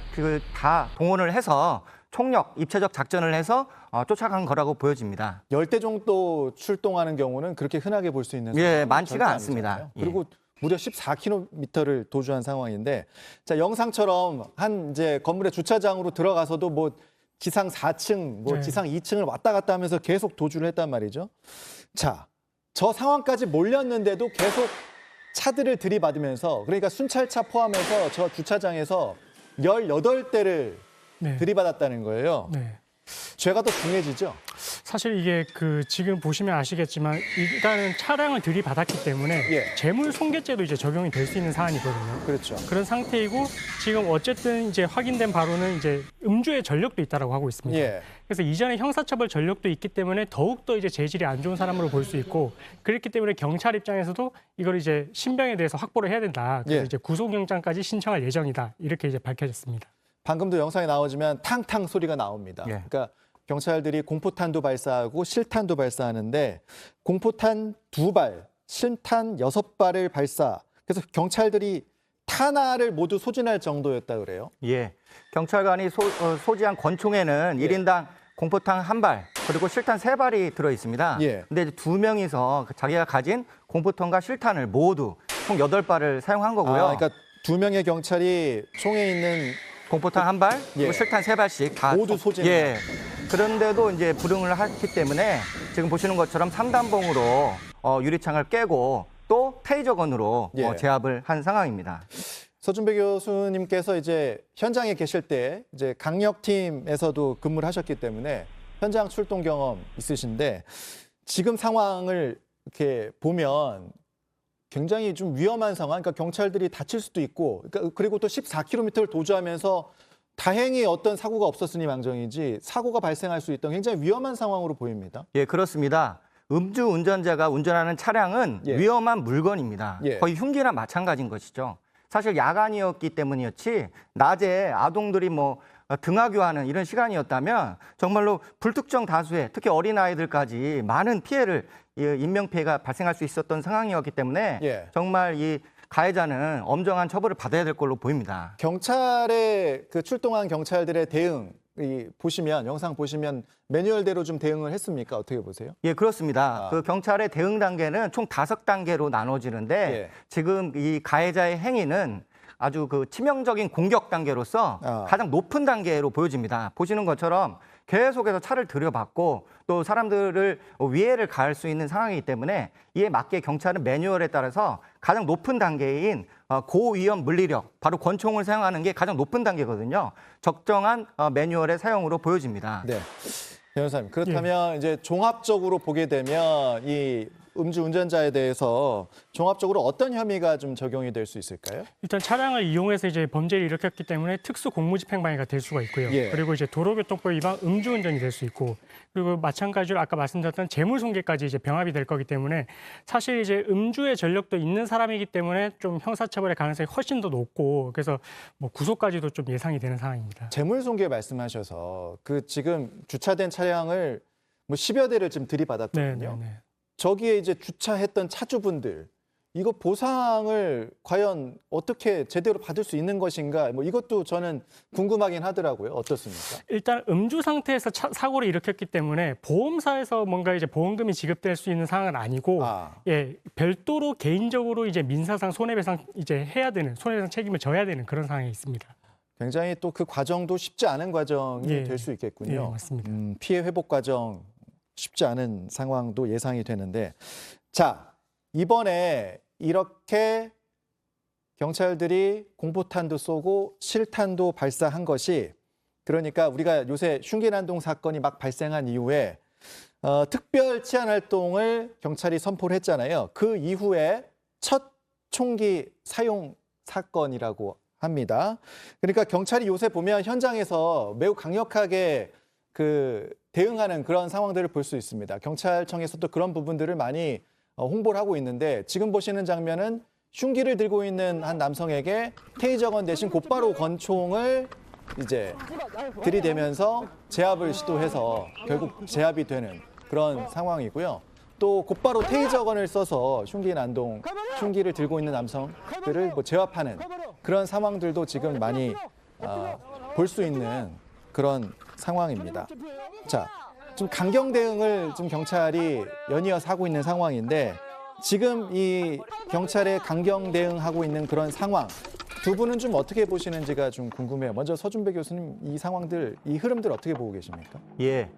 다 동원을 해서 총력, 입체적 작전을 해서 쫓아간 거라고 보여집니다. 10대 정도 출동하는 경우는 그렇게 흔하게 볼 수 있는 예, 상황은 많지가 절대 않습니다. 아니잖아요. 그리고 무려 14km를 도주한 상황인데, 자, 영상처럼 한 이제 건물의 주차장으로 들어가서도 뭐 지상 4층, 뭐 네. 지상 2층을 왔다 갔다 하면서 계속 도주를 했단 말이죠. 자, 저 상황까지 몰렸는데도 계속 차들을 들이받으면서, 그러니까 순찰차 포함해서 저 주차장에서 18대를 네. 들이받았다는 거예요. 네. 죄가 더 중해지죠? 사실 이게 지금 보시면 아시겠지만 일단은 차량을 들이받았기 때문에 예. 재물손괴죄도 이제 적용이 될 수 있는 사안이거든요. 그렇죠. 그런 상태이고 지금 어쨌든 이제 확인된 바로는 이제 음주의 전력도 있다라고 하고 있습니다. 예. 그래서 이전에 형사처벌 전력도 있기 때문에 더욱더 이제 재질이 안 좋은 사람으로 볼 수 있고 그렇기 때문에 경찰 입장에서도 이걸 이제 신병에 대해서 확보를 해야 된다. 그래서 예. 이제 구속영장까지 신청할 예정이다. 이렇게 이제 밝혀졌습니다. 방금도 영상에 나오지만 탕탕 소리가 나옵니다. 예. 그러니까 경찰들이 공포탄도 발사하고 실탄도 발사하는데 공포탄 2발, 실탄 6발을 발사. 그래서 경찰들이 탄화를 모두 소진할 정도였다 그래요. 예, 경찰관이 소지한 권총에는 예. 1인당 공포탄 1발 그리고 실탄 3발이 들어 있습니다. 예. 근데 이제 2명이서 자기가 가진 공포탄과 실탄을 모두 총 8발을 사용한 거고요. 그러니까 2명의 경찰이 총에 있는 공포탄 1발, 그리고 예. 실탄 3발씩 다 모두 소진. 예. 그런데도 이제 불응을 했기 때문에 지금 보시는 것처럼 3단봉으로 유리창을 깨고 또 테이저건으로 예. 제압을 한 상황입니다. 서준배 교수님께서 이제 현장에 계실 때 이제 강력팀에서도 근무를 하셨기 때문에 현장 출동 경험 있으신데 지금 상황을 이렇게 보면 굉장히 좀 위험한 상황, 그러니까 경찰들이 다칠 수도 있고, 그리고 또 14km를 도주하면서 다행히 어떤 사고가 없었으니 망정이지 사고가 발생할 수 있던 굉장히 위험한 상황으로 보입니다. 예, 그렇습니다. 음주 운전자가 운전하는 차량은 예. 위험한 물건입니다. 예. 거의 흉기나 마찬가지인 것이죠. 사실 야간이었기 때문이었지 낮에 아동들이 뭐 등하교하는 이런 시간이었다면 정말로 불특정 다수의 특히 어린아이들까지 많은 피해를 인명피해가 발생할 수 있었던 상황이었기 때문에 예. 정말 이 가해자는 엄정한 처벌을 받아야 될 걸로 보입니다. 경찰의 그 출동한 경찰들의 대응 보시면 영상 보시면 매뉴얼대로 좀 대응을 했습니까? 어떻게 보세요? 예, 그렇습니다. 그 경찰의 대응 단계는 총 5단계로 나눠지는데 예. 지금 이 가해자의 행위는 아주 그 치명적인 공격 단계로서 가장 높은 단계로 보여집니다. 보시는 것처럼 계속해서 차를 들여받고 또 사람들을 위해를 가할 수 있는 상황이기 때문에 이에 맞게 경찰은 매뉴얼에 따라서 가장 높은 단계인 고위험 물리력, 바로 권총을 사용하는 게 가장 높은 단계거든요. 적정한 매뉴얼의 사용으로 보여집니다. 네, 변호사님. 그렇다면 이제 종합적으로 보게 되면 이 음주 운전자에 대해서 종합적으로 어떤 혐의가 좀 적용이 될 수 있을까요? 일단 차량을 이용해서 이제 범죄를 일으켰기 때문에 특수 공무집행방해가 될 수가 있고요. 예. 그리고 이제 도로교통법 위반 음주운전이 될 수 있고 그리고 마찬가지로 아까 말씀드렸던 재물손괴까지 이제 병합이 될 거기 때문에 사실 이제 음주의 전력도 있는 사람이기 때문에 좀 형사처벌의 가능성이 훨씬 더 높고 그래서 뭐 구속까지도 좀 예상이 되는 상황입니다. 재물손괴 말씀하셔서 그 지금 주차된 차량을 뭐 10여 대를 지금 들이받았거든요. 네. 저기에 이제 주차했던 차주분들 이거 보상을 과연 어떻게 제대로 받을 수 있는 것인가? 뭐 이것도 저는 궁금하긴 하더라고요. 어떻습니까? 일단 음주 상태에서 사고를 일으켰기 때문에 보험사에서 뭔가 이제 보험금이 지급될 수 있는 상황은 아니고 예, 별도로 개인적으로 이제 민사상 손해배상 이제 해야 되는 손해배상 책임을 져야 되는 그런 상황이 있습니다. 굉장히 또 그 과정도 쉽지 않은 과정이 예. 될 수 있겠군요. 예, 맞습니다. 피해 회복 과정 쉽지 않은 상황도 예상이 되는데 자, 이번에 이렇게 경찰들이 공포탄도 쏘고 실탄도 발사한 것이 그러니까 우리가 요새 흉기난동 사건이 막 발생한 이후에 특별 치안 활동을 경찰이 선포를 했잖아요. 그 이후에 첫 총기 사용 사건이라고 합니다. 그러니까 경찰이 요새 보면 현장에서 매우 강력하게 대응하는 그런 상황들을 볼 수 있습니다. 경찰청에서도 그런 부분들을 많이 홍보를 하고 있는데 지금 보시는 장면은 흉기를 들고 있는 한 남성에게 테이저건 대신 곧바로 권총을 이제 들이대면서 제압을 시도해서 결국 제압이 되는 그런 상황이고요. 또 곧바로 테이저건을 써서 흉기를 들고 있는 남성들을 제압하는 그런 상황들도 지금 많이 볼 수 있는 그런 상황입니다. 자, 좀 강경 대응을 지금 경찰이 연이어서 하고 있는 상황인데 지금 이 경찰의 강경 대응하고 있는 그런 상황 두 분은 좀 어떻게 보시는지가 좀 궁금해요. 먼저 서준배 교수님 이 상황들, 이 흐름들 어떻게 보고 계십니까? 예,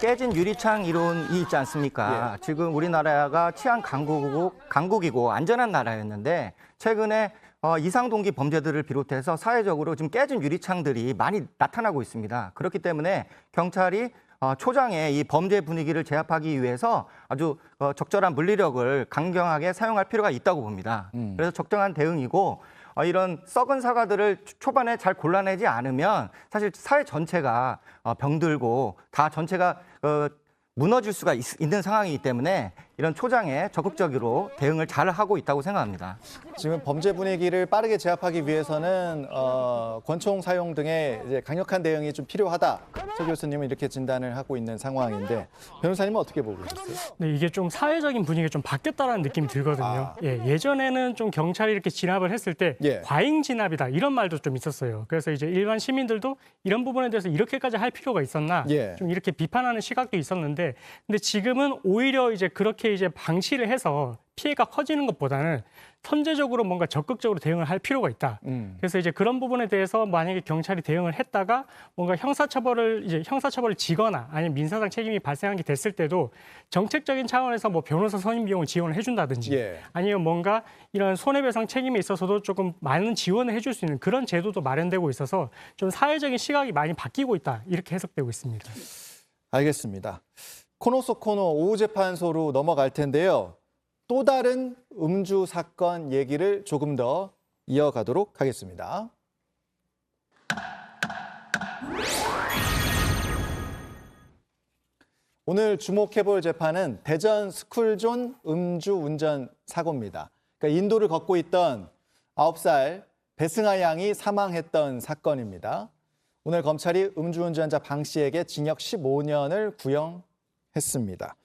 깨진 유리창 이론이 있지 않습니까? 예. 지금 우리나라가 치안 강국이고 안전한 나라였는데 최근에 이상동기 범죄들을 비롯해서 사회적으로 지금 깨진 유리창들이 많이 나타나고 있습니다. 그렇기 때문에 경찰이 초장에 이 범죄 분위기를 제압하기 위해서 아주 적절한 물리력을 강경하게 사용할 필요가 있다고 봅니다. 그래서 적정한 대응이고 이런 썩은 사과들을 초반에 잘 골라내지 않으면 사실 사회 전체가 병들고 다 전체가 무너질 수가 있는 상황이기 때문에 이런 초장에 적극적으로 대응을 잘 하고 있다고 생각합니다. 지금 범죄 분위기를 빠르게 제압하기 위해서는 권총 사용 등의 이제 강력한 대응이 좀 필요하다. 서 교수님은 이렇게 진단을 하고 있는 상황인데 변호사님은 어떻게 보고 계셨어요? 네, 이게 좀 사회적인 분위기가 좀 바뀌었다는 느낌이 들거든요. 예전에는 좀 경찰이 이렇게 진압을 했을 때 과잉 진압이다 이런 말도 좀 있었어요. 그래서 이제 일반 시민들도 이런 부분에 대해서 이렇게까지 할 필요가 있었나 좀 이렇게 비판하는 시각도 있었는데 근데 지금은 오히려 이제 그렇게 이제 방치를 해서 피해가 커지는 것보다는 선제적으로 뭔가 적극적으로 대응을 할 필요가 있다. 그래서 이제 그런 부분에 대해서 만약에 경찰이 대응을 했다가 뭔가 형사처벌을 지거나 아니면 민사상 책임이 발생한 게 됐을 때도 정책적인 차원에서 뭐 변호사 선임 비용을 지원을 해준다든지 아니면 뭔가 이런 손해배상 책임에 있어서도 조금 많은 지원을 해줄 수 있는 그런 제도도 마련되고 있어서 좀 사회적인 시각이 많이 바뀌고 있다 이렇게 해석되고 있습니다. 알겠습니다. 코너 속 코너 오후재판소로 넘어갈 텐데요. 또 다른 음주 사건 얘기를 조금 더 이어가도록 하겠습니다. 오늘 주목해볼 재판은 대전 스쿨존 음주운전 사고입니다. 그러니까 인도를 걷고 있던 9살 배승아 양이 사망했던 사건입니다. 오늘 검찰이 음주운전자 방 씨에게 징역 15년을 구형했습니다.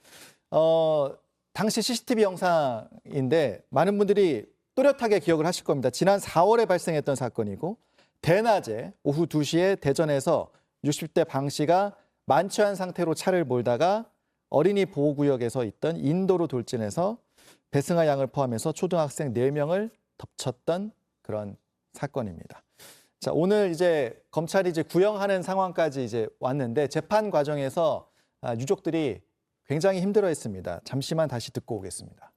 당시 CCTV 영상인데 많은 분들이 또렷하게 기억을 하실 겁니다. 지난 4월에 발생했던 사건이고 대낮에 오후 2시에 대전에서 60대 방 씨가 만취한 상태로 차를 몰다가 어린이 보호구역에서 있던 인도로 돌진해서 배승아 양을 포함해서 초등학생 4명을 덮쳤던 그런 사건입니다. 자, 오늘 이제 검찰이 이제 구형하는 상황까지 이제 왔는데 재판 과정에서 유족들이 굉장히 힘들어했습니다. 잠시만 다시 듣고 오겠습니다.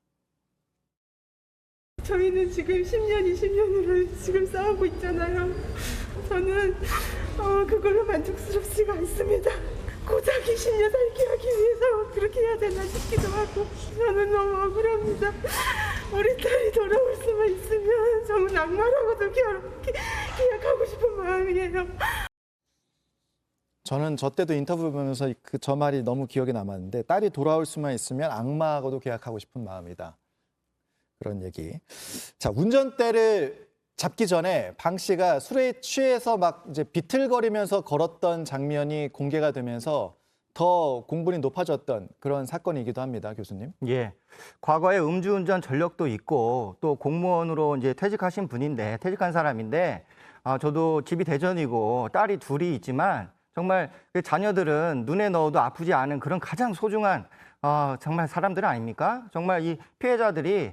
저희는 지금 10년, 20년으로 지금 싸우고 있잖아요. 저는 그걸로 만족스럽지가 않습니다. 고작 20년 살게 하기 위해서 그렇게 해야 되나 싶기도 하고 저는 너무 억울합니다. 우리 딸이 돌아올 수만 있으면 저는 악마라고도 기약하고 싶은 마음이에요. 저는 저 때도 인터뷰 보면서 저 말이 너무 기억에 남았는데 딸이 돌아올 수만 있으면 악마하고도 계약하고 싶은 마음이다. 그런 얘기. 자, 운전대를 잡기 전에 방 씨가 술에 취해서 막 이제 비틀거리면서 걸었던 장면이 공개가 되면서 더 공분이 높아졌던 그런 사건이기도 합니다, 교수님. 예. 과거에 음주운전 전력도 있고 또 공무원으로 이제 퇴직하신 분인데 퇴직한 사람인데 저도 집이 대전이고 딸이 둘이 있지만 정말 그 자녀들은 눈에 넣어도 아프지 않은 그런 가장 소중한 정말 사람들 아닙니까? 정말 이 피해자들이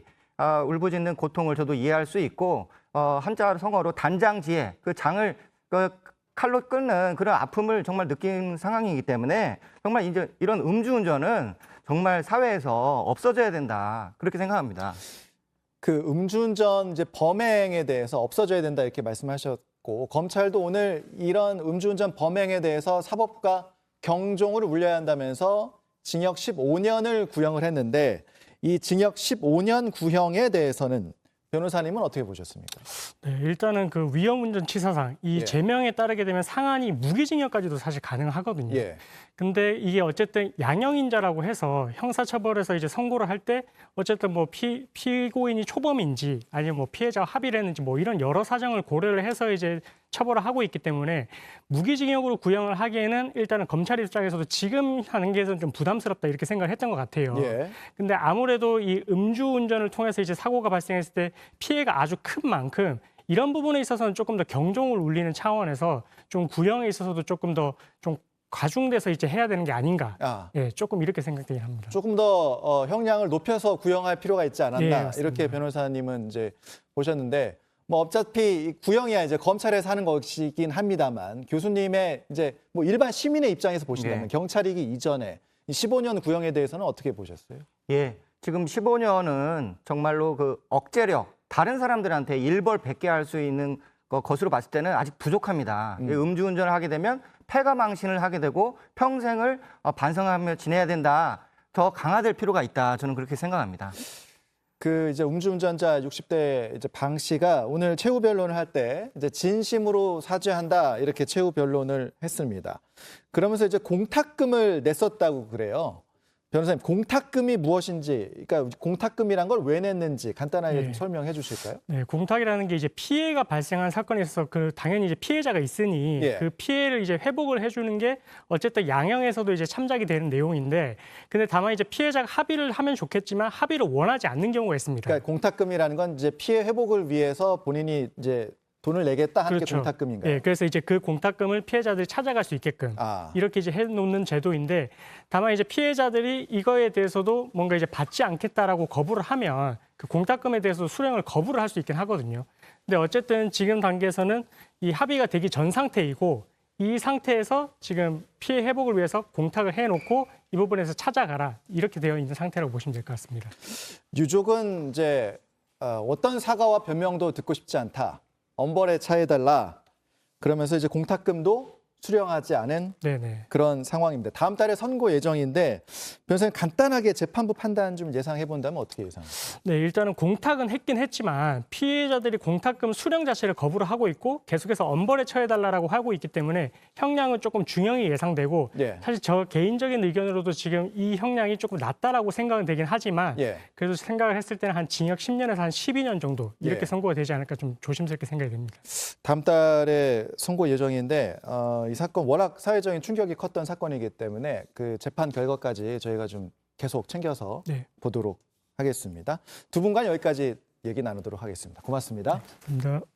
울부짖는 고통을 저도 이해할 수 있고 한자 성어로 단장지혜 그 장을 칼로 끊는 그런 아픔을 정말 느낀 상황이기 때문에 정말 이제 이런 음주운전은 정말 사회에서 없어져야 된다 그렇게 생각합니다. 그 음주운전 이제 범행에 대해서 없어져야 된다 이렇게 말씀하셨고 검찰도 오늘 이런 음주운전 범행에 대해서 사법부가 경종을 울려야 한다면서 징역 15년을 구형을 했는데 이 징역 15년 구형에 대해서는 변호사님은 어떻게 보셨습니까? 네, 일단은 그 위험운전치사상 이 제명에 따르게 되면 상한이 무기징역까지도 사실 가능하거든요. 근데 이게 어쨌든 양형인자라고 해서 형사처벌에서 이제 선고를 할 때 어쨌든 뭐 피고인이 초범인지 아니면 뭐 피해자와 합의를 했는지 뭐 이런 여러 사정을 고려를 해서 이제 처벌을 하고 있기 때문에 무기징역으로 구형을 하기에는 일단은 검찰 입장에서도 지금 하는 게 좀 부담스럽다 이렇게 생각을 했던 것 같아요. 근데 아무래도 이 음주운전을 통해서 이제 사고가 발생했을 때 피해가 아주 큰 만큼 이런 부분에 있어서는 조금 더 경종을 울리는 차원에서 좀 구형에 있어서도 조금 더 좀 과중돼서 이제 해야 되는 게 아닌가. 예, 조금 이렇게 생각되긴 합니다. 조금 더 형량을 높여서 구형할 필요가 있지 않았나 예, 이렇게 변호사님은 이제 보셨는데 뭐 어차피 구형이야 이제 검찰에서 하는 것이긴 합니다만 교수님의 이제 뭐 일반 시민의 입장에서 보신다면 경찰이기 이전에 이 15년 구형에 대해서는 어떻게 보셨어요? 예, 지금 15년은 정말로 그 억제력, 다른 사람들한테 일벌백계 할 수 있는 것으로 봤을 때는 아직 부족합니다. 음주운전을 하게 되면 패가망신을 하게 되고 평생을 반성하며 지내야 된다. 더 강화될 필요가 있다. 저는 그렇게 생각합니다. 그 이제 음주운전자 60대 이제 방 씨가 오늘 최후 변론을 할 때 이제 진심으로 사죄한다 이렇게 최후 변론을 했습니다. 그러면서 이제 공탁금을 냈었다고 그래요. 변호사님, 공탁금이 무엇인지, 그러니까 공탁금이란 걸 왜 냈는지 간단하게 좀 설명해 주실까요? 네, 공탁이라는 게 이제 피해가 발생한 사건에 있어서 그 당연히 이제 피해자가 있으니 그 피해를 이제 회복을 해주는 게 어쨌든 양형에서도 이제 참작이 되는 내용인데, 근데 다만 이제 피해자가 합의를 하면 좋겠지만 합의를 원하지 않는 경우가 있습니다. 그러니까 공탁금이라는 건 이제 피해 회복을 위해서 본인이 이제 돈을 내겠다 하는 게 공탁금인가요? 네, 그래서 이제 그 공탁금을 피해자들이 찾아갈 수 있게끔 이렇게 이제 해놓는 제도인데, 다만 이제 피해자들이 이거에 대해서도 뭔가 이제 받지 않겠다라고 거부를 하면 그 공탁금에 대해서 수령을 거부를 할 수 있긴 하거든요. 근데 어쨌든 지금 단계에서는 이 합의가 되기 전 상태이고, 이 상태에서 지금 피해 회복을 위해서 공탁을 해놓고 이 부분에서 찾아가라 이렇게 되어 있는 상태라고 보시면 될 것 같습니다. 유족은 이제 어떤 사과와 변명도 듣고 싶지 않다. 엄벌에 차해달라. 그러면서 이제 공탁금도 수령하지 않은 그런 상황입니다. 다음 달에 선고 예정인데 변호사님 간단하게 재판부 판단 좀 예상해 본다면 어떻게 예상하세요? 네, 일단은 공탁은 했긴 했지만 피해자들이 공탁금 수령 자체를 거부를 하고 있고 계속해서 엄벌에 처해달라고 하고 있기 때문에 형량은 조금 중형이 예상되고 사실 저 개인적인 의견으로도 지금 이 형량이 조금 낮다라고 생각은 되긴 하지만 그래도 생각을 했을 때는 한 징역 10년에서 한 12년 정도 이렇게 선고가 되지 않을까 좀 조심스럽게 생각이 됩니다. 다음 달에 선고 예정인데 이 사건 워낙 사회적인 충격이 컸던 사건이기 때문에 그 재판 결과까지 저희가 좀 계속 챙겨서 보도록 하겠습니다. 두 분과 여기까지 얘기 나누도록 하겠습니다. 고맙습니다. 감사합니다.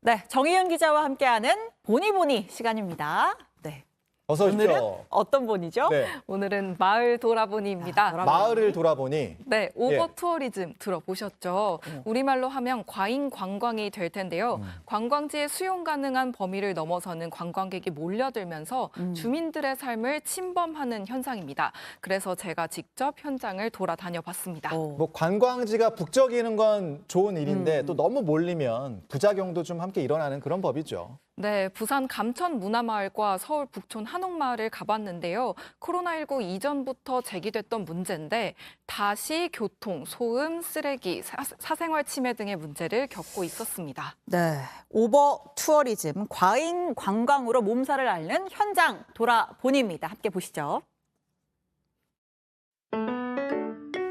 네, 정희윤 기자와 함께하는 보니보니 시간입니다. 네. 어서 오십시오. 오늘은 어떤 본이죠? 오늘은 마을 돌아보니입니다. 마을을 돌아보니. 네, 오버 투어리즘 들어보셨죠? 우리말로 하면 과잉 관광이 될 텐데요. 관광지에 수용 가능한 범위를 넘어서는 관광객이 몰려들면서 주민들의 삶을 침범하는 현상입니다. 그래서 제가 직접 현장을 돌아다녀 봤습니다. 뭐 관광지가 북적이는 건 좋은 일인데 또 너무 몰리면 부작용도 좀 함께 일어나는 그런 법이죠. 네, 부산 감천 문화마을과 서울 북촌 한옥마을을 가봤는데요. 코로나19 이전부터 제기됐던 문제인데 다시 교통, 소음, 쓰레기, 사생활 침해 등의 문제를 겪고 있었습니다. 네, 오버 투어리즘, 과잉 관광으로 몸살을 앓는 현장 돌아보니입니다. 함께 보시죠.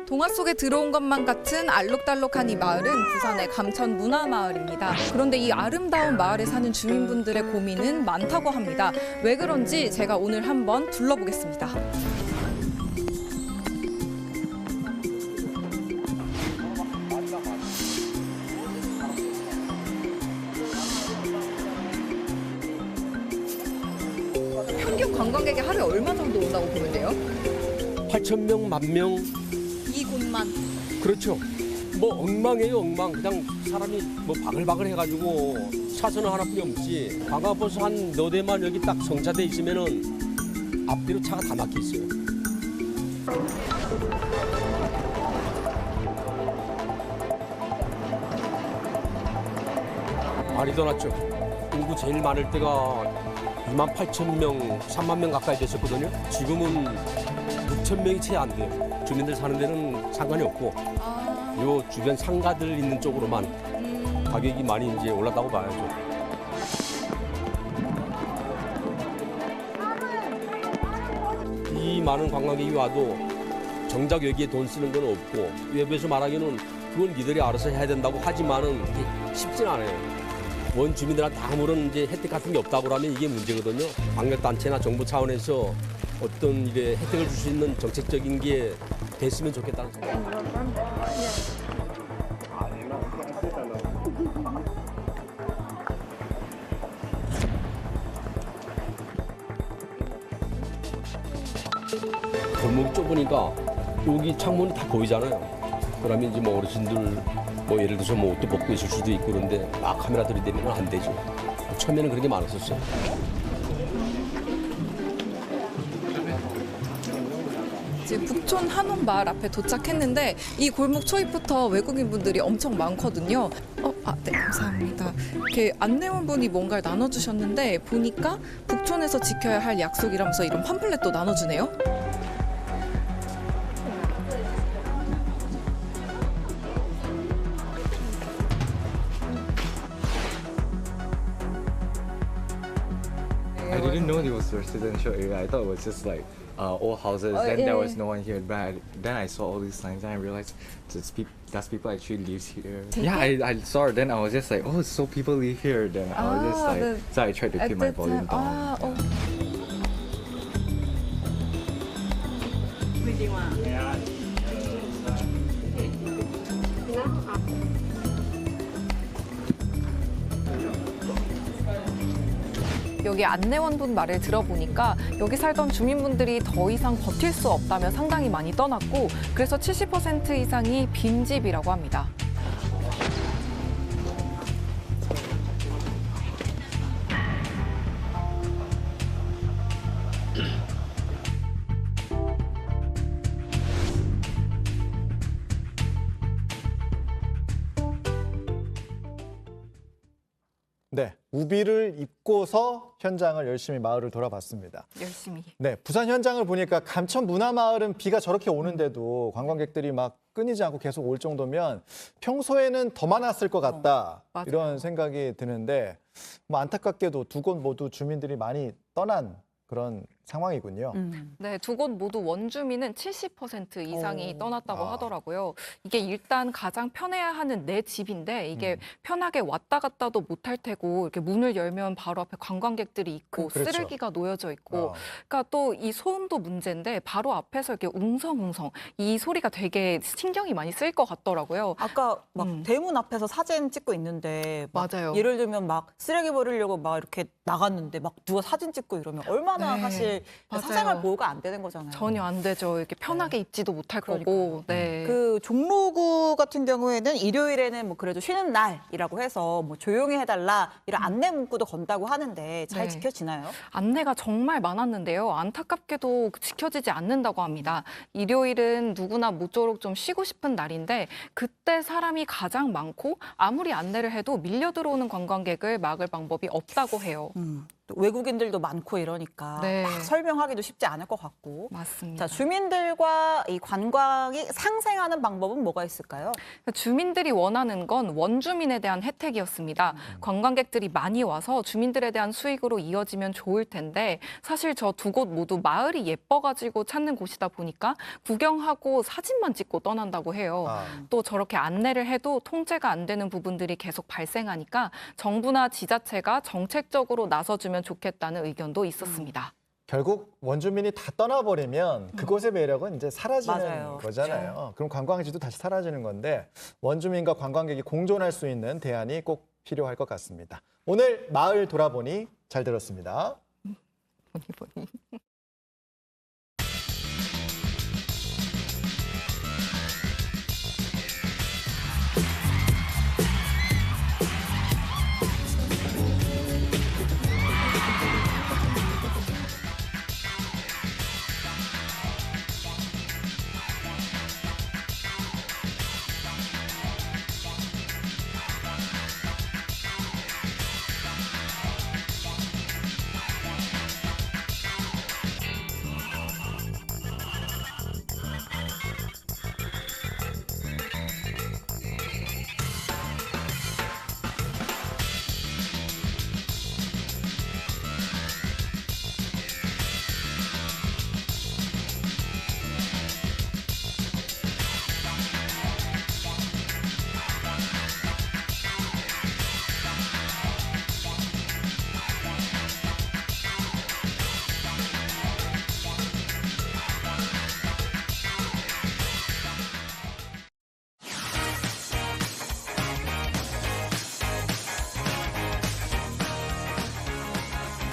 동화 속에 들어온 것만 같은 알록달록한 이 마을은 부산의 감천 문화마을입니다. 그런데 이 아름다운 마을에 사는 주민분들의 고민은 많다고 합니다. 왜 그런지 제가 오늘 한번 둘러보겠습니다. 평균 관광객이 하루에 얼마 정도 온다고 보면 돼요? 8,000명, 10,000명. 이곳만. 그렇죠. 뭐 엉망이에요, 엉망. 그냥 사람이 뭐 바글바글 해가지고 차선은 하나뿐이 없지. 관광버스 한 4대만 여기 딱 정차돼 있으면은 앞뒤로 차가 다 막혀 있어요. 많이 더 났죠. 인구 제일 많을 때가 28,000명, 3만 명 가까이 됐었거든요. 지금은 6,000명이 채 안 돼요. 주민들 사는 데는 상관이 없고 요 주변 상가들 있는 쪽으로만 가격이 많이 이제 올랐다고 봐야죠. 이 많은 관광객이 와도 정작 여기에 돈 쓰는 건 없고 외부에서 말하기는 그건 니들이 알아서 해야 된다고 하지만은 쉽진 않아요. 원 주민들한테 아무런 이제 혜택 같은 게 없다고 하면 이게 문제거든요. 관광단체나 정부 차원에서 어떤 이제 혜택을 줄 수 있는 정책적인 게 됐으면 좋겠다는 생각. 골목 좁으니까 여기 창문이 다 보이잖아요. 그러면 이제 뭐 어르신들 뭐 예를 들어서 뭐 옷도 벗고 있을 수도 있고 그런데 막 카메라 들이대면 안 되죠. 처음에는 그런 게 많았었어요. 지금 북촌 한옥마을 앞에 도착했는데 이 골목 초입부터 외국인분들이 엄청 많거든요. 네, 감사합니다. 이렇게 안내원분이 뭔가를 나눠주셨는데 보니까 북촌에서 지켜야 할 약속이라면서 이런 팜플렛도 나눠주네요. I didn't know it was residential area. I thought it was just like old houses. Then there was no one here. But then I saw all these signs and I realized that's people actually lives here. Yeah, I saw it. Then I was just like, oh, so people live here. Then I was just like, so I tried to keep my volume down. 여기 안내원분 말을 들어보니까 여기 살던 주민분들이 더 이상 버틸 수 없다며 상당히 많이 떠났고 그래서 70% 이상이 빈집이라고 합니다. 네, 우비를 입고서 현장을 열심히 마을을 돌아봤습니다. 열심히. 네, 부산 현장을 보니까 감천 문화마을은 비가 저렇게 오는데도 관광객들이 막 끊이지 않고 계속 올 정도면 평소에는 더 많았을 것 같다. 이런 생각이 드는데 뭐 안타깝게도 두 곳 모두 주민들이 많이 떠난 그런 상황이군요. 네, 두 곳 모두 원주민은 70% 이상이 떠났다고 하더라고요. 이게 일단 가장 편해야 하는 내 집인데 이게 편하게 왔다 갔다도 못할 테고 이렇게 문을 열면 바로 앞에 관광객들이 있고 그렇죠. 쓰레기가 놓여져 있고 그러니까 또 이 소음도 문제인데 바로 앞에서 이렇게 웅성웅성 이 소리가 되게 신경이 많이 쓰일 것 같더라고요. 아까 막 대문 앞에서 사진 찍고 있는데 맞아요. 예를 들면 막 쓰레기 버리려고 막 이렇게 나갔는데 막 누가 사진 찍고 이러면 얼마나 사실 사생활 보호가 안 되는 거잖아요. 전혀 안 되죠. 이렇게 편하게 입지도 못할 거고. 네. 그 종로구 같은 경우에는 일요일에는 뭐 그래도 쉬는 날이라고 해서 뭐 조용히 해달라 이런 안내 문구도 건다고 하는데 잘 지켜지나요? 안내가 정말 많았는데요. 안타깝게도 지켜지지 않는다고 합니다. 일요일은 누구나 모쪼록 좀 쉬고 싶은 날인데 그때 사람이 가장 많고 아무리 안내를 해도 밀려 들어오는 관광객을 막을 방법이 없다고 해요. 외국인들도 많고 이러니까 막 설명하기도 쉽지 않을 것 같고. 맞습니다. 자, 주민들과 이 관광이 상생하는 방법은 뭐가 있을까요? 주민들이 원하는 건 원주민에 대한 혜택이었습니다. 관광객들이 많이 와서 주민들에 대한 수익으로 이어지면 좋을 텐데 사실 저 두 곳 모두 마을이 예뻐가지고 찾는 곳이다 보니까 구경하고 사진만 찍고 떠난다고 해요. 또 저렇게 안내를 해도 통제가 안 되는 부분들이 계속 발생하니까 정부나 지자체가 정책적으로 나서주면 좋겠다는 의견도 있었습니다. 결국 원주민이 다 떠나버리면 그곳의 매력은 이제 사라지는 맞아요. 거잖아요. 그렇죠. 그럼 관광지도 다시 사라지는 건데 원주민과 관광객이 공존할 수 있는 대안이 꼭 필요할 것 같습니다. 오늘 마을 돌아보니 잘 들었습니다.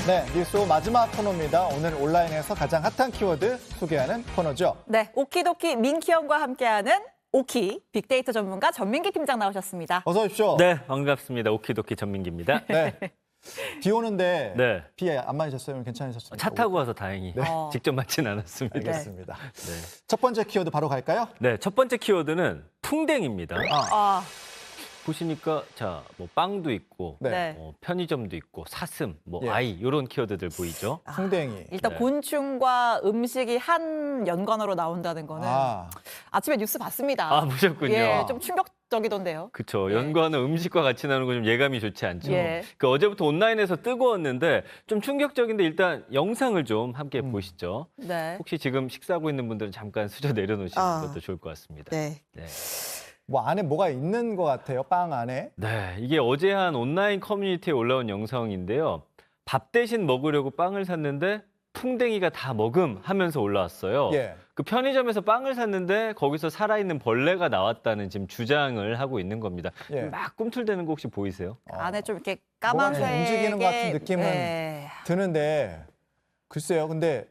네, 뉴스 마지막 코너입니다. 오늘 온라인에서 가장 핫한 키워드 소개하는 코너죠. 네, 오키도키 민키형과 함께하는 오키 빅데이터 전문가 전민기 팀장 나오셨습니다. 어서 오십시오. 네, 반갑습니다. 오키도키 전민기입니다. 네. 비 오는데 네. 비 안 맞으셨어요? 괜찮으셨습니까? 차 타고 와서 다행히 직접 맞지는 않았습니다. 알겠습니다. 네. 첫 번째 키워드 바로 갈까요? 네, 첫 번째 키워드는 풍뎅입니다. 보시니까 자, 뭐 빵도 있고, 편의점도 있고, 사슴, 아이 이런 키워드들 보이죠? 풍뎅이. 일단 곤충과 음식이 한 연관어로 나온다는 거는 아침에 뉴스 봤습니다. 아, 보셨군요. 예, 좀 충격적이던데요. 그렇죠. 연관어 음식과 같이 나오는 건 좀 예감이 좋지 않죠. 예. 그 어제부터 온라인에서 뜨거웠는데 좀 충격적인데 일단 영상을 좀 함께 보시죠. 네. 혹시 지금 식사하고 있는 분들은 잠깐 수저 내려놓으시는 것도 좋을 것 같습니다. 네. 뭐 안에 뭐가 있는 것 같아요, 빵 안에. 네, 이게 어제 한 온라인 커뮤니티에 올라온 영상인데요. 밥 대신 먹으려고 빵을 샀는데 풍뎅이가 다 먹음 하면서 올라왔어요. 예. 그 편의점에서 빵을 샀는데 거기서 살아있는 벌레가 나왔다는 지금 주장을 하고 있는 겁니다. 예. 막 꿈틀대는 거 혹시 보이세요? 안에 좀 이렇게 뭐가 까만색 좀 움직이는 것 같은 느낌은 드는데 글쎄요. 근데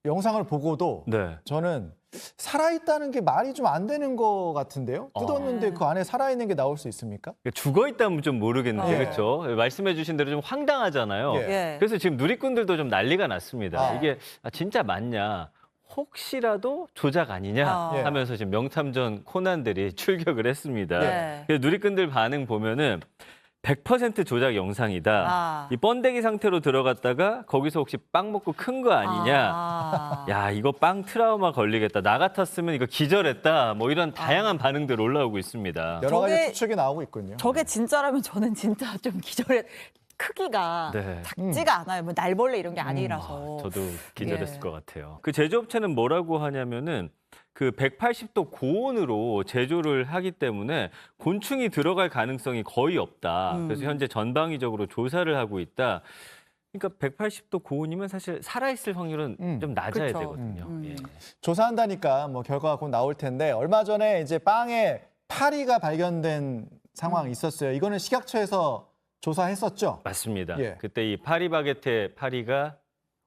영상을 보고도 저는 살아있다는 게 말이 좀 안 되는 것 같은데요? 뜯었는데 그 안에 살아있는 게 나올 수 있습니까? 죽어 있다면 좀 모르겠는데 그렇죠? 말씀해 주신 대로 좀 황당하잖아요. 예. 그래서 지금 누리꾼들도 좀 난리가 났습니다. 이게 진짜 맞냐? 혹시라도 조작 아니냐 하면서 지금 명탐정 코난들이 출격을 했습니다. 그래서 누리꾼들 반응 보면은 100% 조작 영상이다. 이 번데기 상태로 들어갔다가 거기서 혹시 빵 먹고 큰 거 아니냐. 야, 이거 빵 트라우마 걸리겠다. 나 같았으면 이거 기절했다. 뭐 이런 다양한 반응들 올라오고 있습니다. 여러 가지 추측이 나오고 있군요. 저게 진짜라면 저는 진짜 좀 기절해. 크기가 작지가 않아요. 뭐 날벌레 이런 게 아니라서. 저도 기절했을 것 같아요. 그 제조업체는 뭐라고 하냐면은 그 180도 고온으로 제조를 하기 때문에 곤충이 들어갈 가능성이 거의 없다. 그래서 현재 전방위적으로 조사를 하고 있다. 그러니까 180도 고온이면 사실 살아있을 확률은 좀 낮아야 되거든요. 예. 조사한다니까 뭐 결과가 곧 나올 텐데 얼마 전에 이제 빵에 파리가 발견된 상황이 있었어요. 이거는 식약처에서 조사했었죠? 맞습니다. 그때 이 파리바게트의 파리가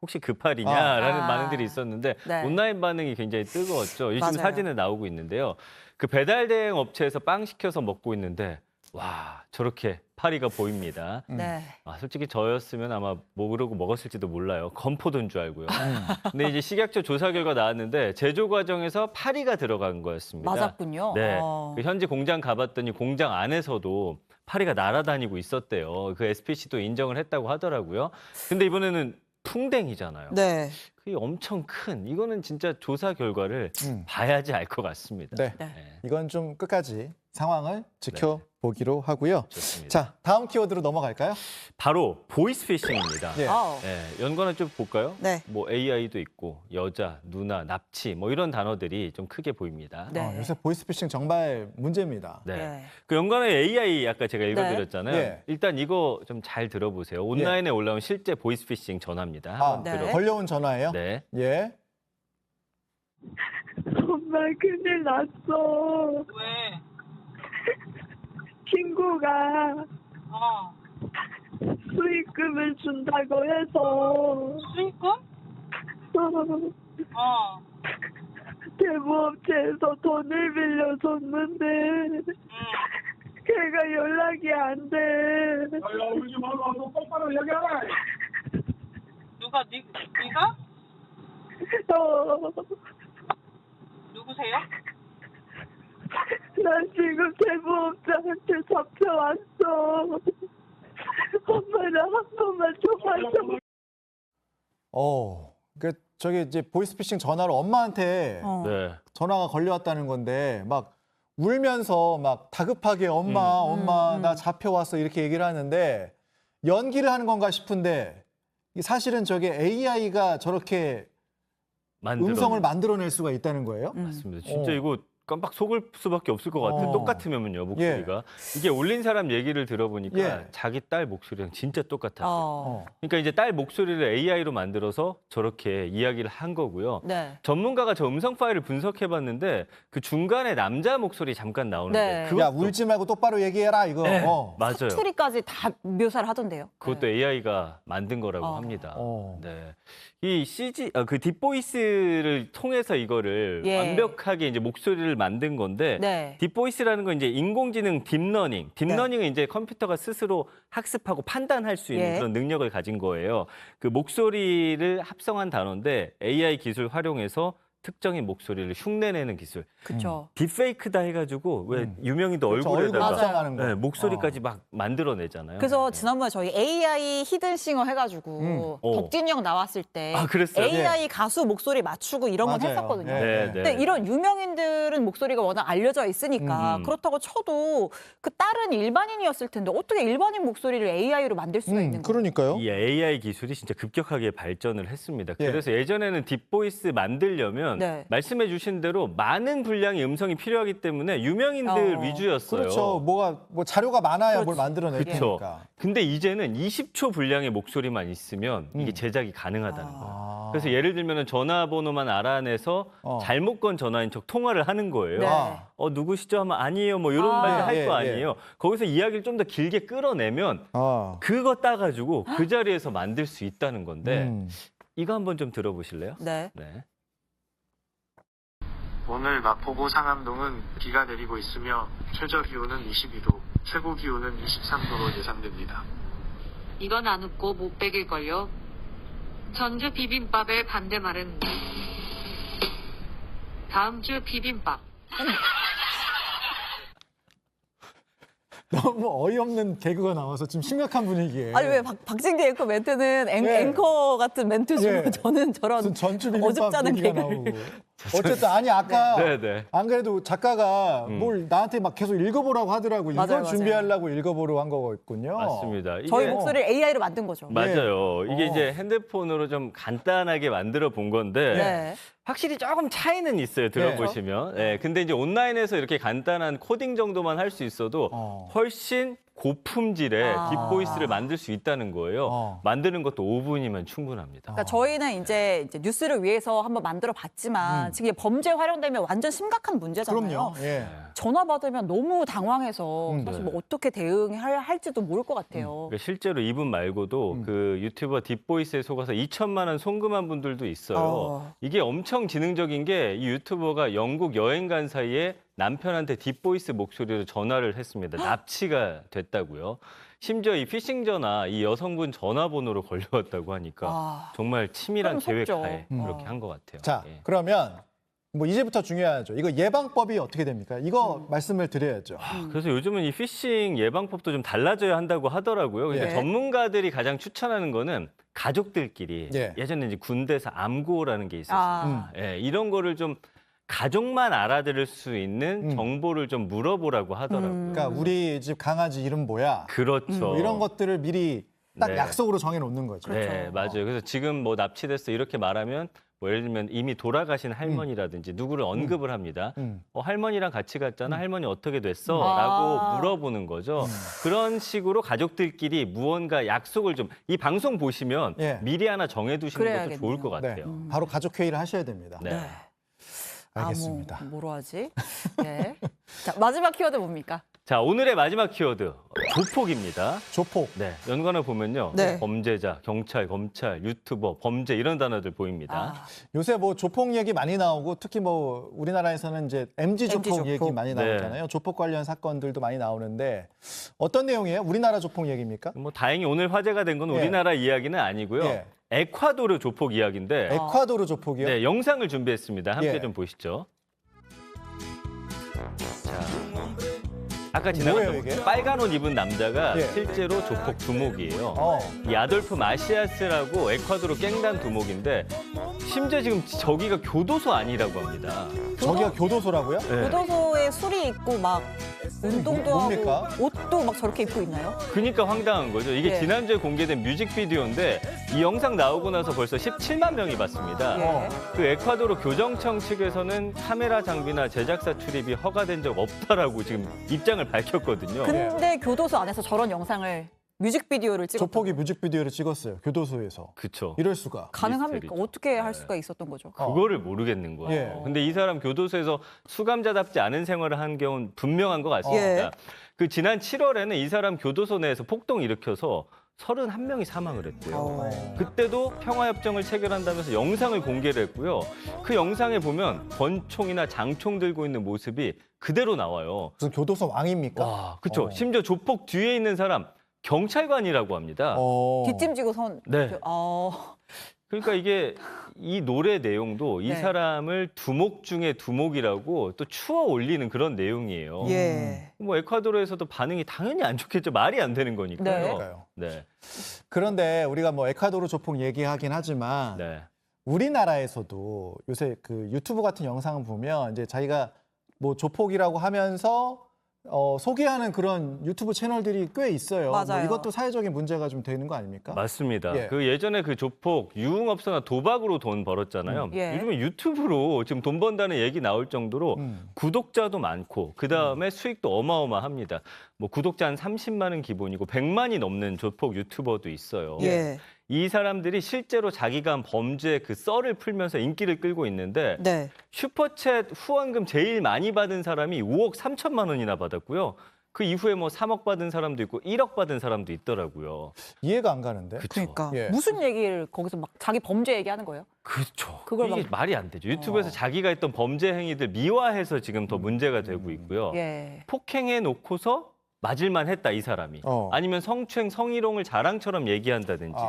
혹시 그 파리냐라는 반응들이 있었는데 온라인 반응이 굉장히 뜨거웠죠. 요즘 사진에 나오고 있는데요. 그 배달 대행 업체에서 빵 시켜서 먹고 있는데 와, 저렇게 파리가 보입니다. 솔직히 저였으면 아마 모르고 먹었을지도 몰라요. 건포도인 줄 알고요. 근데 이제 식약처 조사 결과 나왔는데 제조 과정에서 파리가 들어간 거였습니다. 맞았군요. 네. 그 현지 공장 가봤더니 공장 안에서도 파리가 날아다니고 있었대요. 그 SPC도 인정을 했다고 하더라고요. 근데 이번에는 풍뎅이잖아요. 네. 그게 엄청 큰, 이거는 진짜 조사 결과를 봐야지 알 것 같습니다. 네. 이건 좀 끝까지 상황을 지켜보기로 하고요. 좋습니다. 자, 다음 키워드로 넘어갈까요? 바로 보이스피싱입니다. 예. 연관을 좀 볼까요? 네. 뭐 AI도 있고 여자, 누나, 납치 뭐 이런 단어들이 좀 크게 보입니다. 요새 보이스피싱 정말 문제입니다. 그 연관어 AI 아까 제가 읽어드렸잖아요. 일단 이거 좀 잘 들어보세요. 온라인에 올라온 실제 보이스피싱 전화입니다. 걸려온 전화예요? 네. 예. 엄마 큰일 났어. 왜? 친구가 수익금을 준다고 해서. 수익금? 대부업체에서 돈을 빌려줬는데 걔가 연락이 안 돼. 야, 울지 말고 너 똑바로 얘기하라. 누가? 네가? 누구세요? 나 지금 대부업자한테 잡혀왔어. 엄마나 한 번만 줘봐줘. 저기 이제 보이스피싱 전화로 엄마한테 전화가 걸려왔다는 건데 막 울면서 막 다급하게 엄마 나 잡혀왔어 이렇게 얘기를 하는데 연기를 하는 건가 싶은데 사실은 저게 AI가 저렇게 음성을 만들어낼 수가 있다는 거예요? 맞습니다. 진짜 이거 깜빡 속을 수밖에 없을 것 같아요. 똑같으면요, 목소리가. 이게 올린 사람 얘기를 들어보니까 자기 딸 목소리랑 진짜 똑같았어요. 그러니까 이제 딸 목소리를 AI로 만들어서 저렇게 이야기를 한 거고요. 네. 전문가가 저 음성 파일을 분석해봤는데 그 중간에 남자 목소리 잠깐 나오는데 야, 울지 말고 똑바로 얘기해라 이거. 맞아요. 사투리까지 다 묘사를 하던데요. 그것도 AI가 만든 거라고 합니다. 네. 이 CG, 그 딥보이스를 통해서 이거를 완벽하게 이제 목소리를 만든 건데 딥보이스라는 건 이제 인공지능 딥러닝. 딥러닝은 이제 컴퓨터가 스스로 학습하고 판단할 수 있는 그런 능력을 가진 거예요. 그 목소리를 합성한 단어인데 AI 기술 활용해서 특정인 목소리를 흉내내는 기술. 그렇죠. 딥페이크다 해가지고 왜 유명인도 얼굴에다가 합성하는 거. 목소리까지 막 만들어내잖아요. 그래서 지난번에 저희 AI 히든싱어 해가지고 덕진이 형 나왔을 때 그랬어요? AI 가수 목소리 맞추고 이런 건 했었거든요. 네. 근데 이런 유명인들은 목소리가 워낙 알려져 있으니까 그렇다고 쳐도 그 다른 일반인이었을 텐데 어떻게 일반인 목소리를 AI로 만들 수가 있는 거예요? 그러니까요. 이 AI 기술이 진짜 급격하게 발전을 했습니다. 그래서 예전에는 딥보이스 만들려면 말씀해 주신 대로 많은 분량의 음성이 필요하기 때문에 유명인들 위주였어요. 그렇죠. 뭐 자료가 많아야 뭘 만들어내니까. 그렇죠. 근데 이제는 20초 분량의 목소리만 있으면 이게 제작이 가능하다는 거예요. 그래서 예를 들면 전화번호만 알아내서 잘못 건 전화인 척 통화를 하는 거예요. 누구시죠? 하면 아니에요. 뭐 이런 말 할 거 아니에요. 거기서 이야기를 좀 더 길게 끌어내면 그거 따가지고 그 자리에서 만들 수 있다는 건데 이거 한번 좀 들어보실래요? 네. 오늘 마포구 상암동은 비가 내리고 있으며 최저 기온은 22도, 최고 기온은 23도로 예상됩니다. 이건 안 웃고 못 베길걸요. 전주 비빔밥의 반대말은 다음 주 비빔밥. 너무 어이없는 개그가 나와서 지금 심각한 분위기예요. 아니 왜 박진기 앵커 멘트는 앵커 같은 멘트죠. 저는 저런 어줍잖은 개그. 나오고. 어쨌든 아니 아까 안 그래도 작가가 뭘 나한테 막 계속 읽어보라고 하더라고. 이걸 준비하려고 읽어보려고 한 거였군요. 맞습니다. 저희 목소리를 AI로 만든 거죠. 맞아요. 이게 이제 핸드폰으로 좀 간단하게 만들어 본 건데 확실히 조금 차이는 있어요. 들어보시면. 근데 이제 온라인에서 이렇게 간단한 코딩 정도만 할 수 있어도 훨씬 고품질의 딥보이스를 만들 수 있다는 거예요. 만드는 것도 5분이면 충분합니다. 그러니까 저희는 이제 뉴스를 위해서 한번 만들어 봤지만 지금 범죄 활용되면 완전 심각한 문제잖아요. 그럼요. 전화 받으면 너무 당황해서 사실 뭐 어떻게 대응할지도 모를 것 같아요. 그러니까 실제로 이분 말고도 그 유튜버 딥보이스에 속아서 2천만 원 송금한 분들도 있어요. 이게 엄청 지능적인 게 이 유튜버가 영국 여행 간 사이에 남편한테 딥보이스 목소리로 전화를 했습니다. 납치가 됐다고요. 심지어 이 피싱 전화, 이 여성분 전화번호로 걸려왔다고 하니까 정말 치밀한 계획하에 그렇게 한 것 같아요. 자, 그러면 뭐 이제부터 중요하죠. 이거 예방법이 어떻게 됩니까? 이거 말씀을 드려야죠. 그래서 요즘은 이 피싱 예방법도 좀 달라져야 한다고 하더라고요. 그러니까 전문가들이 가장 추천하는 거는 가족들끼리 예전에 이제 군대에서 암고라는 게 있었어요. 이런 거를 좀 가족만 알아들을 수 있는 정보를 좀 물어보라고 하더라고요. 그러니까 우리 집 강아지 이름 뭐야? 그렇죠. 이런 것들을 미리 딱 약속으로 정해놓는 거죠. 네, 맞아요. 그래서 지금 뭐 납치됐어 이렇게 말하면 뭐 예를 들면 이미 돌아가신 할머니라든지 누구를 언급을 합니다. 할머니랑 같이 갔잖아. 할머니 어떻게 됐어? 라고 물어보는 거죠. 그런 식으로 가족들끼리 무언가 약속을 좀 이 방송 보시면 미리 하나 정해두시는 것도 좋을 것 같아요. 바로 가족회의를 하셔야 됩니다. 알겠습니다. 뭐로 하지? 자, 마지막 키워드 뭡니까? 자, 오늘의 마지막 키워드 조폭입니다. 조폭. 연관을 보면요. 범죄자, 경찰, 검찰, 유튜버, 범죄 이런 단어들 보입니다. 요새 뭐 조폭 얘기 많이 나오고 특히 뭐 우리나라에서는 이제 MG 조폭 얘기 많이 나오잖아요. 조폭 관련 사건들도 많이 나오는데 어떤 내용이에요? 우리나라 조폭 얘기입니까? 뭐 다행히 오늘 화제가 된 건 우리나라 이야기는 아니고요. 에콰도르 조폭 이야기인데. 에콰도르 조폭이요? 네, 영상을 준비했습니다. 함께 좀 보시죠. 자, 아까 지나갔던 빨간 옷 입은 남자가 실제로 조폭 두목이에요. 이 아돌프 마시아스라고 에콰도르 깽단 두목인데 심지어 지금 저기가 교도소 아니라고 합니다. 저기가 교도소라고요? 교도소에 술이 있고 막 운동도 뭡니까? 하고 옷도 막 저렇게 입고 있나요? 그러니까 황당한 거죠. 이게 예. 지난주에 공개된 뮤직비디오인데 이 영상 나오고 나서 벌써 17만 명이 봤습니다. 예. 그 에콰도르 교정청 측에서는 카메라 장비나 제작사 출입이 허가된 적 없다라고 지금 입장을 밝혔거든요. 근데 교도소 안에서 저런 영상을 뮤직비디오를 찍었다. 조폭이 뮤직비디오를 찍었어요. 교도소에서. 그렇죠. 이럴 수가. 가능합니까? 미스테리죠. 어떻게 할 수가 있었던 거죠? 그거를 모르겠는 거예요. 예. 근데 이 사람 교도소에서 수감자답지 않은 생활을 한 경우는 분명한 것 같습니다. 예. 그 지난 7월에는 이 사람 교도소 내에서 폭동 일으켜서 31명이 사망을 했대요. 그때도 평화협정을 체결한다면서 영상을 공개를 했고요. 그 영상에 보면 권총이나 장총 들고 있는 모습이 그대로 나와요. 무슨 교도소 왕입니까? 와, 그렇죠. 심지어 조폭 뒤에 있는 사람 경찰관이라고 합니다. 뒷짐지고 선. 네. 그러니까 이게 이 노래 내용도 이 네. 사람을 두목 중에 두목이라고 또 추어 올리는 그런 내용이에요. 예. 뭐 에콰도르에서도 반응이 당연히 안 좋겠죠. 말이 안 되는 거니까요. 네. 그런데 우리가 뭐 에콰도르 조폭 얘기하긴 하지만 네. 우리나라에서도 요새 그 유튜브 같은 영상을 보면 이제 자기가 뭐 조폭이라고 하면서 소개하는 그런 유튜브 채널들이 꽤 있어요. 뭐 맞아요. 이것도 사회적인 문제가 좀 되는 거 아닙니까? 맞습니다. 예. 그 예전에 그 조폭 유흥업소나 도박으로 돈 벌었잖아요. 예. 요즘은 유튜브로 지금 돈 번다는 얘기 나올 정도로 구독자도 많고 그다음에 수익도 어마어마합니다. 뭐 구독자 한 30만은 기본이고 100만이 넘는 조폭 유튜버도 있어요. 예. 이 사람들이 실제로 자기가 한 범죄의 그 썰을 풀면서 인기를 끌고 있는데 네. 슈퍼챗 후원금 제일 많이 받은 사람이 5억 3천만 원이나 받았고요. 그 이후에 뭐 3억 받은 사람도 있고 1억 받은 사람도 있더라고요. 이해가 안 가는데. 그러니까 예. 무슨 얘기를 거기서 막 자기 범죄 얘기하는 거예요? 그렇죠. 그걸 이게 막- 말이 안 되죠. 유튜브에서 자기가 했던 범죄 행위들 미화해서 지금 더 문제가 되고 있고요. 예. 폭행해 놓고서 맞을만 했다 이 사람이. 아니면 성추행, 성희롱을 자랑처럼 얘기한다든지.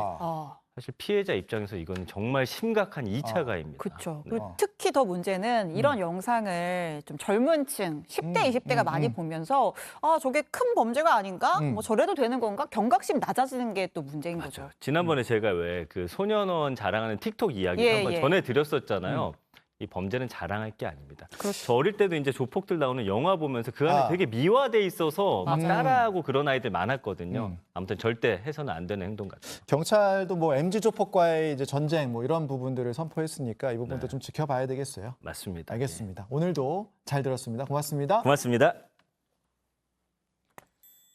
사실 피해자 입장에서 이거는 정말 심각한 2차 가해입니다. 그렇죠. 네. 특히 더 문제는 이런 영상을 좀 젊은 층, 10대, 20대가 많이 보면서 아, 저게 큰 범죄가 아닌가? 뭐 저래도 되는 건가? 경각심 낮아지는 게 또 문제인 거죠. 지난번에 제가 왜 그 소년원 자랑하는 틱톡 이야기 예, 한번 예. 전해드렸었잖아요. 이 범죄는 자랑할 게 아닙니다. 저 어릴 때도 이제 조폭들 나오는 영화 보면서 그 안에 되게 미화돼 있어서 막 따라하고 그런 아이들 많았거든요. 아무튼 절대 해서는 안 되는 행동 같아요. 경찰도 뭐 MZ 조폭과의 이제 전쟁 뭐 이런 부분들을 선포했으니까 이 부분도 좀 지켜봐야 되겠어요. 맞습니다. 알겠습니다. 오늘도 잘 들었습니다. 고맙습니다. 고맙습니다.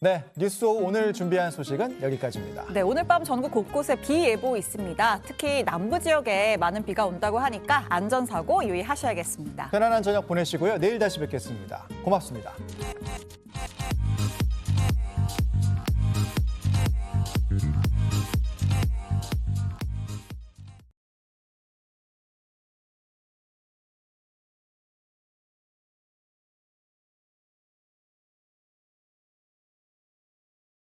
네, 뉴스오 오늘 준비한 소식은 여기까지입니다. 네, 오늘 밤 전국 곳곳에 비 예보 있습니다. 특히 남부 지역에 많은 비가 온다고 하니까 안전사고 유의하셔야겠습니다. 편안한 저녁 보내시고요. 내일 다시 뵙겠습니다. 고맙습니다.